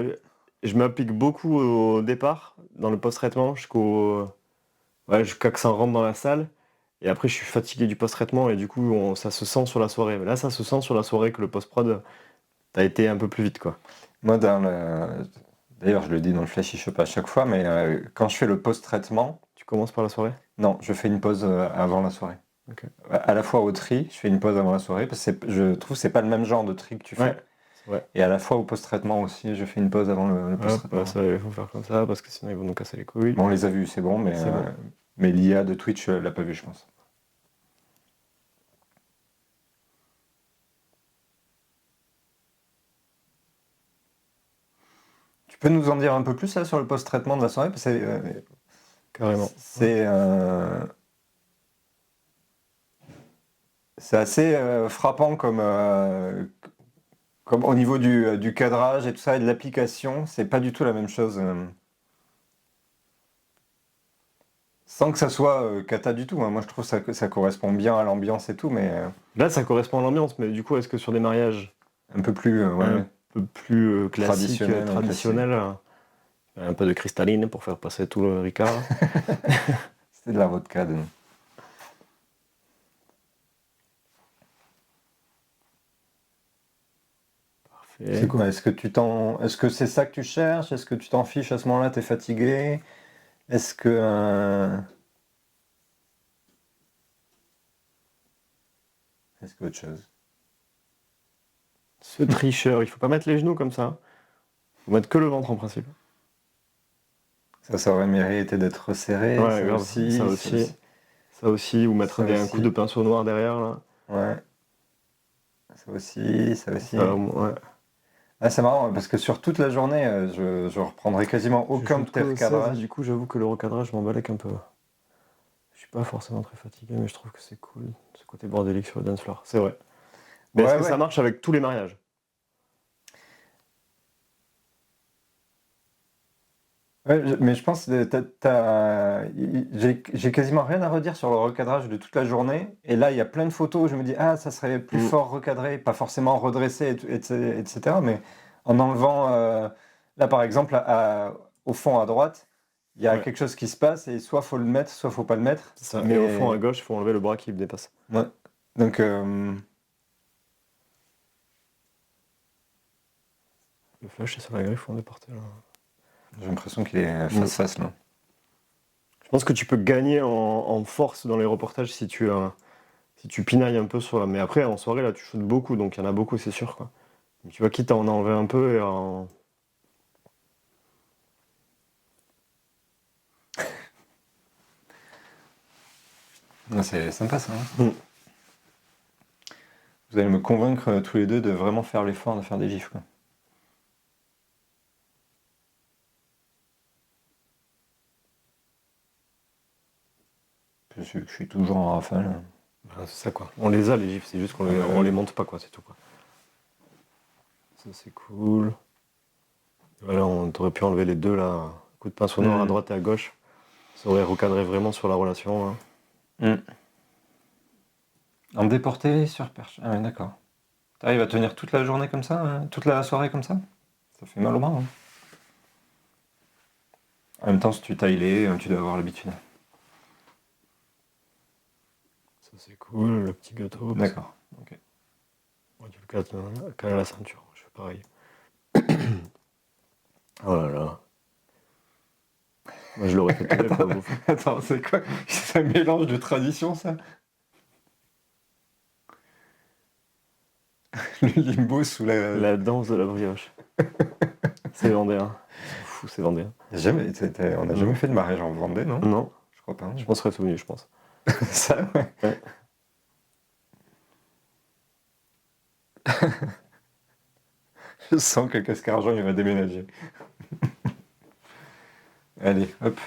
je m'applique beaucoup au départ, dans le post-traitement, jusqu'à que ça rentre dans la salle. Et après, je suis fatigué du post-traitement et du coup, ça se sent sur la soirée. Mais là, ça se sent sur la soirée que le post-prod, t'as été un peu plus vite, quoi. Moi, d'ailleurs, je le dis dans le Flashy Shop à chaque fois, mais quand je fais le post-traitement, Tu commences par la soirée? non, je fais une pause avant la soirée. Ok. À la fois au tri, je fais une pause avant la soirée, parce que je trouve que c'est pas le même genre de tri que tu fais. Ouais, c'est vrai. Et à la fois au post-traitement aussi, je fais une pause avant le Hop, post-traitement. ça, il faut faire comme ça parce que sinon ils vont nous casser les couilles. Bon, on les a vus, c'est bon, mais, C'est bon. mais l'IA de Twitch l'a pas vu, je pense. Tu peux nous en dire un peu plus là, sur le post-traitement de la soirée? Parce que Carrément. c'est assez frappant comme au niveau du cadrage et tout ça, et de l'application, c'est pas du tout la même chose. Sans que ça soit cata du tout, hein. Moi, je trouve que ça correspond bien à l'ambiance et tout, mais Là, ça correspond à l'ambiance, mais du coup, est-ce que sur des mariages un peu plus un peu plus classiques, Traditionnel, traditionnels, un peu de cristalline pour faire passer tout le Ricard. c'est de la vodka. Parfait. C'est quoi? Est-ce que c'est ça que tu cherches? Est-ce que tu t'en fiches à ce moment-là? T'es fatigué? Est-ce que est-ce que autre chose? Ce tricheur, il faut pas mettre les genoux comme ça. Faut mettre que le ventre en principe. Ça aurait mérité d'être resserré. Ouais, Ça grave, aussi, ça aussi. Ça aussi, ou mettre Ça un aussi. coup de pinceau noir derrière là. Ouais. Ça aussi, ça aussi. Ouais. Ah, c'est marrant parce que sur toute la journée, je reprendrai quasiment aucun de tes recadrages. Du coup, j'avoue que le recadrage, je m'emballe un peu. Je suis pas forcément très fatigué, mais je trouve que c'est cool, ce côté bordélique sur le dance floor. C'est vrai. Mais est-ce que ça marche avec tous les mariages? Ouais, mais je pense que j'ai quasiment rien à redire sur le recadrage de toute la journée. Et là, il y a plein de photos où je me dis, ah, ça serait plus fort recadré, pas forcément redressé, etc. Mais en enlevant, là par exemple, au fond à droite, il y a quelque chose qui se passe et soit faut le mettre, soit faut pas le mettre. C'est ça. Mais au fond à gauche, il faut enlever le bras qui me dépasse. Ouais. Donc, Le flash est sur la griffe, on est porté là. j'ai l'impression qu'il est face-face là. Je pense que tu peux gagner en force dans les reportages si tu pinailles un peu sur la. Mais après, en soirée, là, tu shootes beaucoup, donc il y en a beaucoup, c'est sûr, quoi. Mais tu vois, quitte à en enlever un peu et en. C'est sympa ça. Hein. Vous allez me convaincre tous les deux de vraiment faire l'effort de faire des gifs. Quoi. Je suis toujours en rafale. Ben, c'est ça, quoi. On les a, les gifs, c'est juste qu'on les monte pas, quoi, c'est tout, quoi. Ça, c'est cool. Voilà, on aurait pu enlever les deux, là. Coup de pinceau noir à droite et à gauche. Ça aurait recadré vraiment sur la relation. Hein. En déporté sur perche. Ah ouais, d'accord. T'arrives à tenir toute la journée comme ça, toute la soirée comme ça? Ça fait mal au bras. Hein. En même temps, si tu tailles tu dois avoir l'habitude. Ça, c'est cool, le petit gâteau. D'accord. Ok. Ouais, tu le cales à la ceinture, je fais pareil. Oh là là. Moi, je l'aurais fait tout pour bouffer. Attends, c'est quoi? C'est un mélange de tradition, ça? Le limbo sous la... La danse de la brioche. C'est vendéen. fou, c'est Vendéen. On n'a jamais fait de mariage en Vendée, non? Non, Je crois pas. je m'en serais souvenu, je pense. Ça, ouais. Ouais. Je sens que Cascargeon, il va déménager. Allez, hop.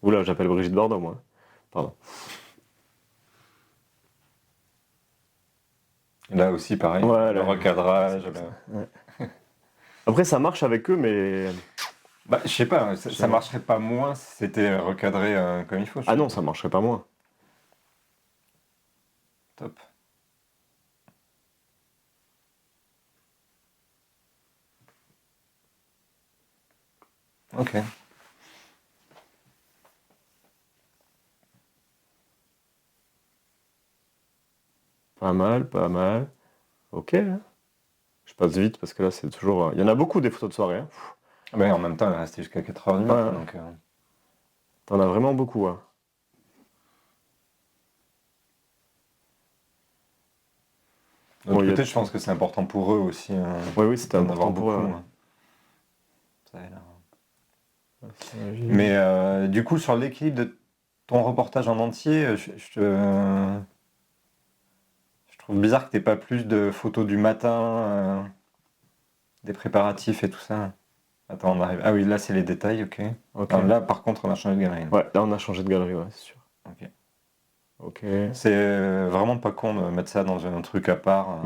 Oula, j'appelle Brigitte Bardot, moi. Pardon. Là aussi, pareil. Ouais, le là, recadrage. Après, ça marche avec eux, mais... Bah, je sais pas, ça marcherait pas moins si c'était recadré comme il faut. Ah non, ça marcherait pas moins. Top. Ok. Pas mal, pas mal. Ok. Hein. Je passe vite parce que là, c'est toujours... Il y en a beaucoup des photos de soirée. Hein. Mais en même temps, il est resté jusqu'à 4h du matin. Ouais. Donc, T'en as vraiment beaucoup. Hein. Bon, peut-être, je pense que c'est important pour eux aussi. Oui, c'était d'en important avoir pour eux. beaucoup. Ça a l'air. Mais du coup, sur l'équilibre de ton reportage en entier, je trouve bizarre que tu n'aies pas plus de photos du matin, des préparatifs et tout ça. Attends, on arrive. Ah oui, là, c'est les détails, ok. Alors, là, par contre, on a changé de galerie. Ouais, là, on a changé de galerie, ouais, c'est sûr. Ok. Ok. C'est vraiment pas con de mettre ça dans un truc à part.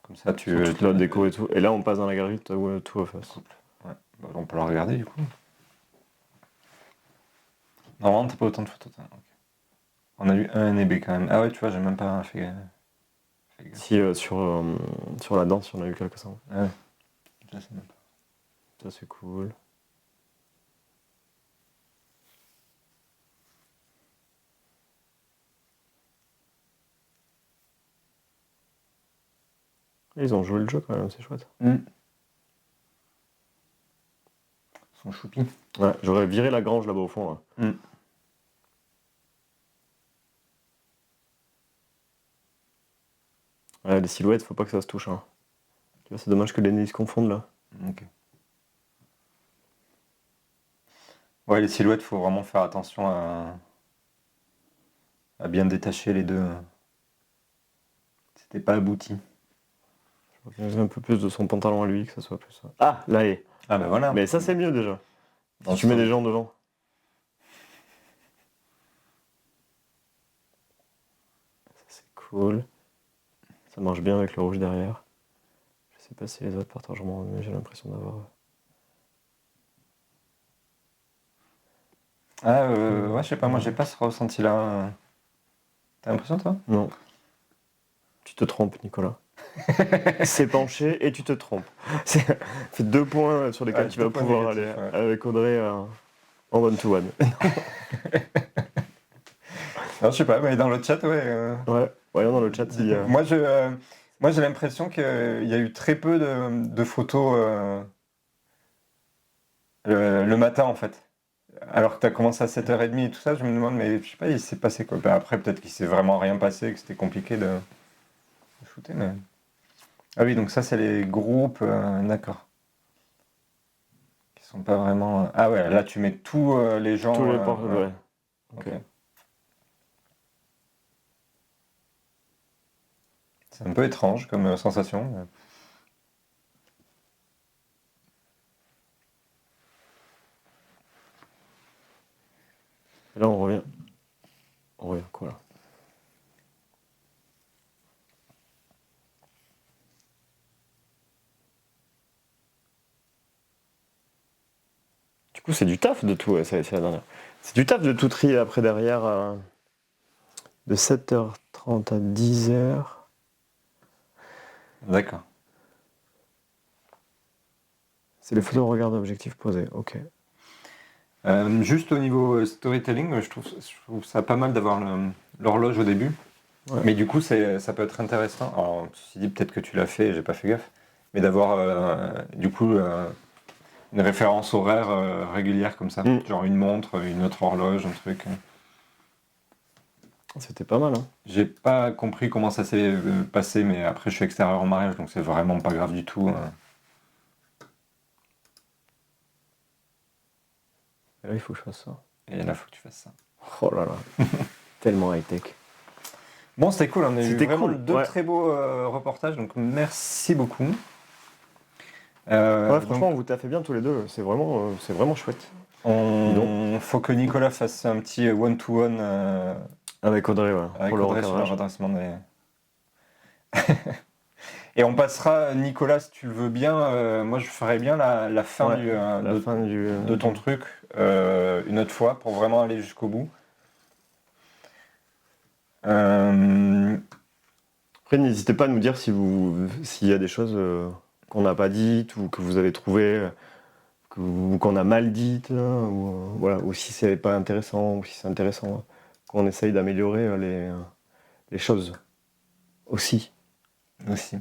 Comme ça, tu... Toute la déco et tout. Et là, on passe dans la galerie de Two of Us. Ouais. Bah, on peut la regarder, du coup. Normalement, t'as pas autant de photos. Okay. On a eu un NB quand même. Ah ouais, tu vois, j'ai même pas fait gaffe. Si, sur la danse, on a eu quelques-uns. Ah ouais. Ça, c'est même pas. Ça, c'est cool. Ils ont joué le jeu quand même, c'est chouette. Ils sont choupis. Ouais, j'aurais viré la grange là-bas au fond. Là. Ouais, les silhouettes, faut pas que ça se touche. Hein. Tu vois, c'est dommage que les nez se confondent là. Ok. Ouais, les silhouettes, faut vraiment faire attention à bien détacher les deux. C'était pas abouti. Je vois un peu plus de son pantalon à lui, que ça soit plus ça. Ah, là est. Ah bah voilà. Mais ça, c'est mieux déjà. Si tu mets des gens devant. Ça, c'est cool. Ça marche bien avec le rouge derrière. Je sais pas si les autres partagent vraiment, mais j'ai l'impression d'avoir... Ouais, je sais pas, moi j'ai pas ce ressenti-là. T'as l'impression, toi? Non. Tu te trompes, Nicolas. C'est penché et tu te trompes. C'est 2 points sur lesquels tu vas pouvoir aller avec Audrey en one-to-one. Non, je sais pas, mais dans le chat, ouais. Ouais, voyons dans le chat. Moi, j'ai l'impression qu'il y a eu très peu de photos le matin, en fait. Alors que tu as commencé à 7h30 et tout ça, je me demande, mais je sais pas, il s'est passé quoi. Ben après, peut-être qu'il s'est vraiment rien passé, que c'était compliqué de shooter, mais... Ah oui, donc ça, c'est les groupes, d'accord. Qui sont pas vraiment... Ah ouais, là, tu mets tous les gens... Tous les portes, ouais. Ok. C'est un peu étrange comme sensation. Mais... Et là, on revient. On revient quoi, là? Du coup, c'est du taf de tout, ouais, c'est la dernière. C'est du taf de tout trier après derrière, de 7h30 à 10h. D'accord. C'est les photos au regard d'objectif posé, ok. Juste au niveau storytelling, je trouve ça pas mal d'avoir l'horloge au début. Ouais. Mais du coup, ça peut être intéressant. Alors, ceci dit, peut-être que tu l'as fait, j'ai pas fait gaffe. Mais d'avoir, du coup, une référence horaire régulière comme ça. Genre une montre, une autre horloge, un truc. C'était pas mal, hein. J'ai pas compris comment ça s'est passé, mais après je suis extérieur au mariage, donc c'est vraiment pas grave du tout. Et là, il faut que je fasse ça. Et là, faut que tu fasses ça. Oh là là. Tellement high-tech. Bon, c'était cool, on a eu C'était vraiment cool, 2 ouais. très beaux reportages, donc merci beaucoup. Ouais, franchement, vous taffez bien tous les deux. C'est vraiment chouette. Faut que Nicolas fasse un petit one-to-one Avec Audrey, ouais. avec pour le Audrey sur le recadrage. redressement des... Et on passera, Nicolas, si tu le veux bien, moi je ferai bien la fin, Ouais, la fin de ton truc une autre fois pour vraiment aller jusqu'au bout. Après, n'hésitez pas à nous dire s'il y a des choses qu'on n'a pas dites ou que vous avez trouvées, ou qu'on a mal dites, voilà, ou si c'est pas intéressant, ou si c'est intéressant, qu'on essaye d'améliorer les choses aussi. Aussi.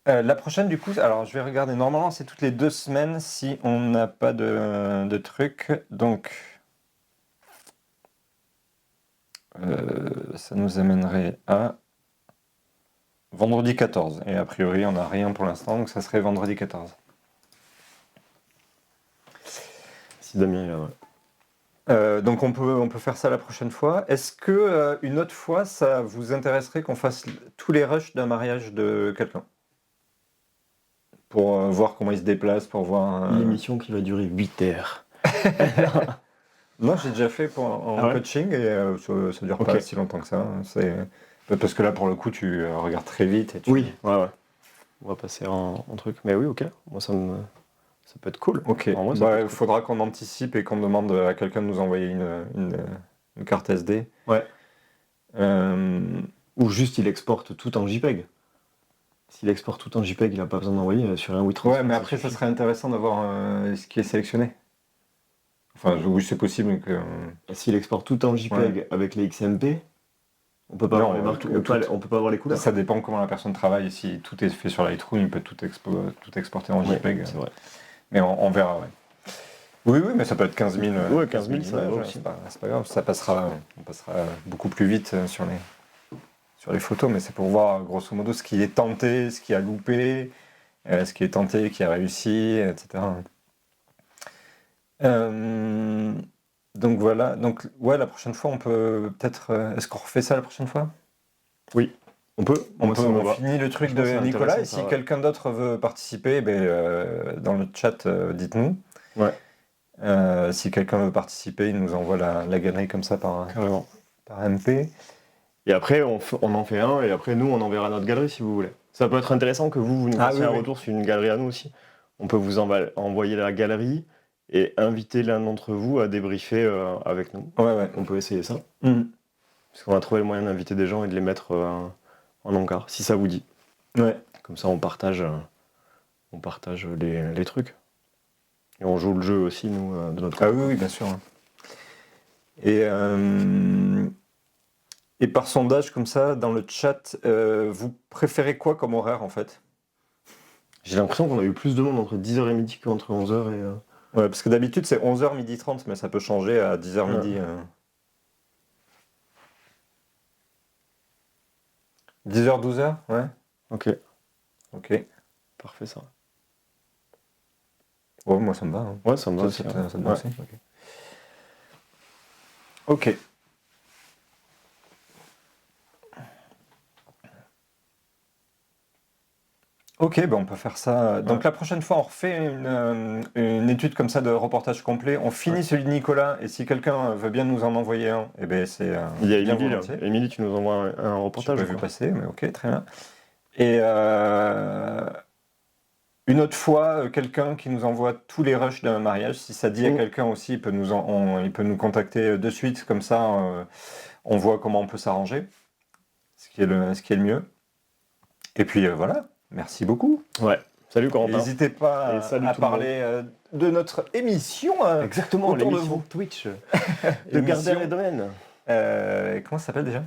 La prochaine, du coup, alors je vais regarder. Normalement, c'est toutes les 2 semaines si on n'a pas de truc. Donc, ça nous amènerait à vendredi 14. Et a priori, on n'a rien pour l'instant, donc ça serait vendredi 14. Si Damien est là, ouais. Donc on peut faire ça la prochaine fois. Est-ce que une autre fois, ça vous intéresserait qu'on fasse tous les rushs d'un mariage de quelqu'un? Pour voir comment il se déplace, pour voir... L'émission qui va durer 8 heures. Non, j'ai déjà fait en Ah ouais coaching et ça dure pas Ok. si longtemps que ça. C'est parce que là, pour le coup, tu regardes très vite. Et Oui, ouais. On va passer en truc. Mais oui, ok. Moi, ça peut être cool. Ok. En vrai, ça peut être Il cool. faudra qu'on anticipe et qu'on demande à quelqu'un de nous envoyer une carte SD. Ouais. Euh, Ou juste, il exporte tout en JPEG. S'il exporte tout en JPEG, il n'a pas besoin d'envoyer sur un WeTransfer. Ouais, mais après, ça serait intéressant d'avoir ce qui est sélectionné. Enfin, oui, c'est possible que... S'il exporte tout en JPEG avec les XMP, on peut pas Non, avoir les marques, on peut pas avoir les couleurs. Ça dépend comment la personne travaille. Si tout est fait sur Lightroom, il peut tout exporter en JPEG. C'est vrai. Mais on verra, ouais. Oui, mais ça peut être 15 000. Ouais, 15 000, ça va images, aussi. c'est pas grave, on passera beaucoup plus vite sur les photos, mais c'est pour voir grosso modo ce qui est tenté, ce qui a loupé, ce qui est tenté, qui a réussi, etc. Donc voilà, donc ouais, la prochaine fois on peut peut-être... est-ce qu'on refait ça la prochaine fois? Oui, on peut. On finit le truc Franchement, de c'est Nicolas, et intéressant, si ça, quelqu'un d'autre veut participer, dans le chat, dites-nous. Ouais, Si quelqu'un veut participer, il nous envoie la galerie comme ça carrément. par MP. Et après, on en fait un, et après, nous, on enverra notre galerie si vous voulez. Ça peut être intéressant que vous nous fassiez un retour sur une galerie à nous aussi. On peut vous envoyer la galerie et inviter l'un d'entre vous à débriefer avec nous. Ouais. On peut essayer ça. Mhm. Parce qu'on a trouvé le moyen d'inviter des gens et de les mettre en encart, si ça vous dit. Ouais. Comme ça, on partage les trucs. Et on joue le jeu aussi, nous, de notre côté. Ah oui, bien sûr. Et par sondage comme ça, dans le chat, vous préférez quoi comme horaire en fait? J'ai l'impression qu'on a eu plus de monde entre 10h et midi qu'entre 11h et... Ouais, parce que d'habitude c'est 11h, 12h30, mais ça peut changer à 10h midi. 10h, 12h, ouais. Ok, parfait ça. Ouais, moi ça me va. Hein. Ouais, ça me va aussi. Ça te va Ouais. aussi. Ok. Ok, on peut faire ça. Donc la prochaine fois, on refait une étude comme ça de reportage complet. On finit celui de Nicolas, et si quelqu'un veut bien nous en envoyer un, c'est Il y a bien Émilie là. volontiers. Émilie, tu nous envoies un Je reportage. n'ai pas vu passer, mais ok, très bien. Et une autre fois, quelqu'un qui nous envoie tous les rushs d'un mariage. Si ça dit à quelqu'un aussi, il peut nous contacter de suite, comme ça on voit comment on peut s'arranger, ce qui est le mieux. Et puis voilà, merci beaucoup. Ouais, salut Corentin. N'hésitez pas à parler de notre émission. Exactement, autour de l'émission vous. Twitch de Gardien et Domaine. Comment ça s'appelle déjà?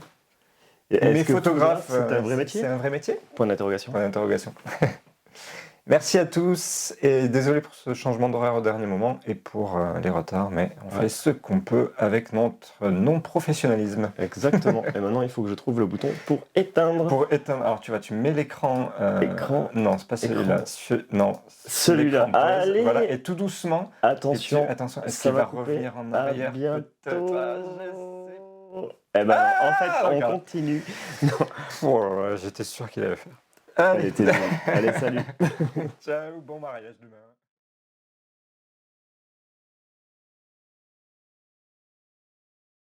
Et Mais photographe, c'est un vrai métier? C'est un vrai métier? Point d'interrogation. Point d'interrogation. Merci à tous et désolé pour ce changement d'horaire au dernier moment et pour les retards, mais on fait ce qu'on peut avec notre non-professionnalisme. Exactement. Et maintenant, il faut que je trouve le bouton pour éteindre. Pour éteindre, alors tu mets l'écran. Écran. Non, c'est pas celui-là. Non, Celui-là. l'écran pause. Allez. Voilà, et tout doucement. Attention. Attention, est-ce ça qu'il va couper. revenir en À arrière bientôt. peut-être. Je sais. Eh ben, en fait, on regarde. continue. Oh, j'étais sûr qu'il allait le faire. Allez, salut. Ciao, bon mariage demain.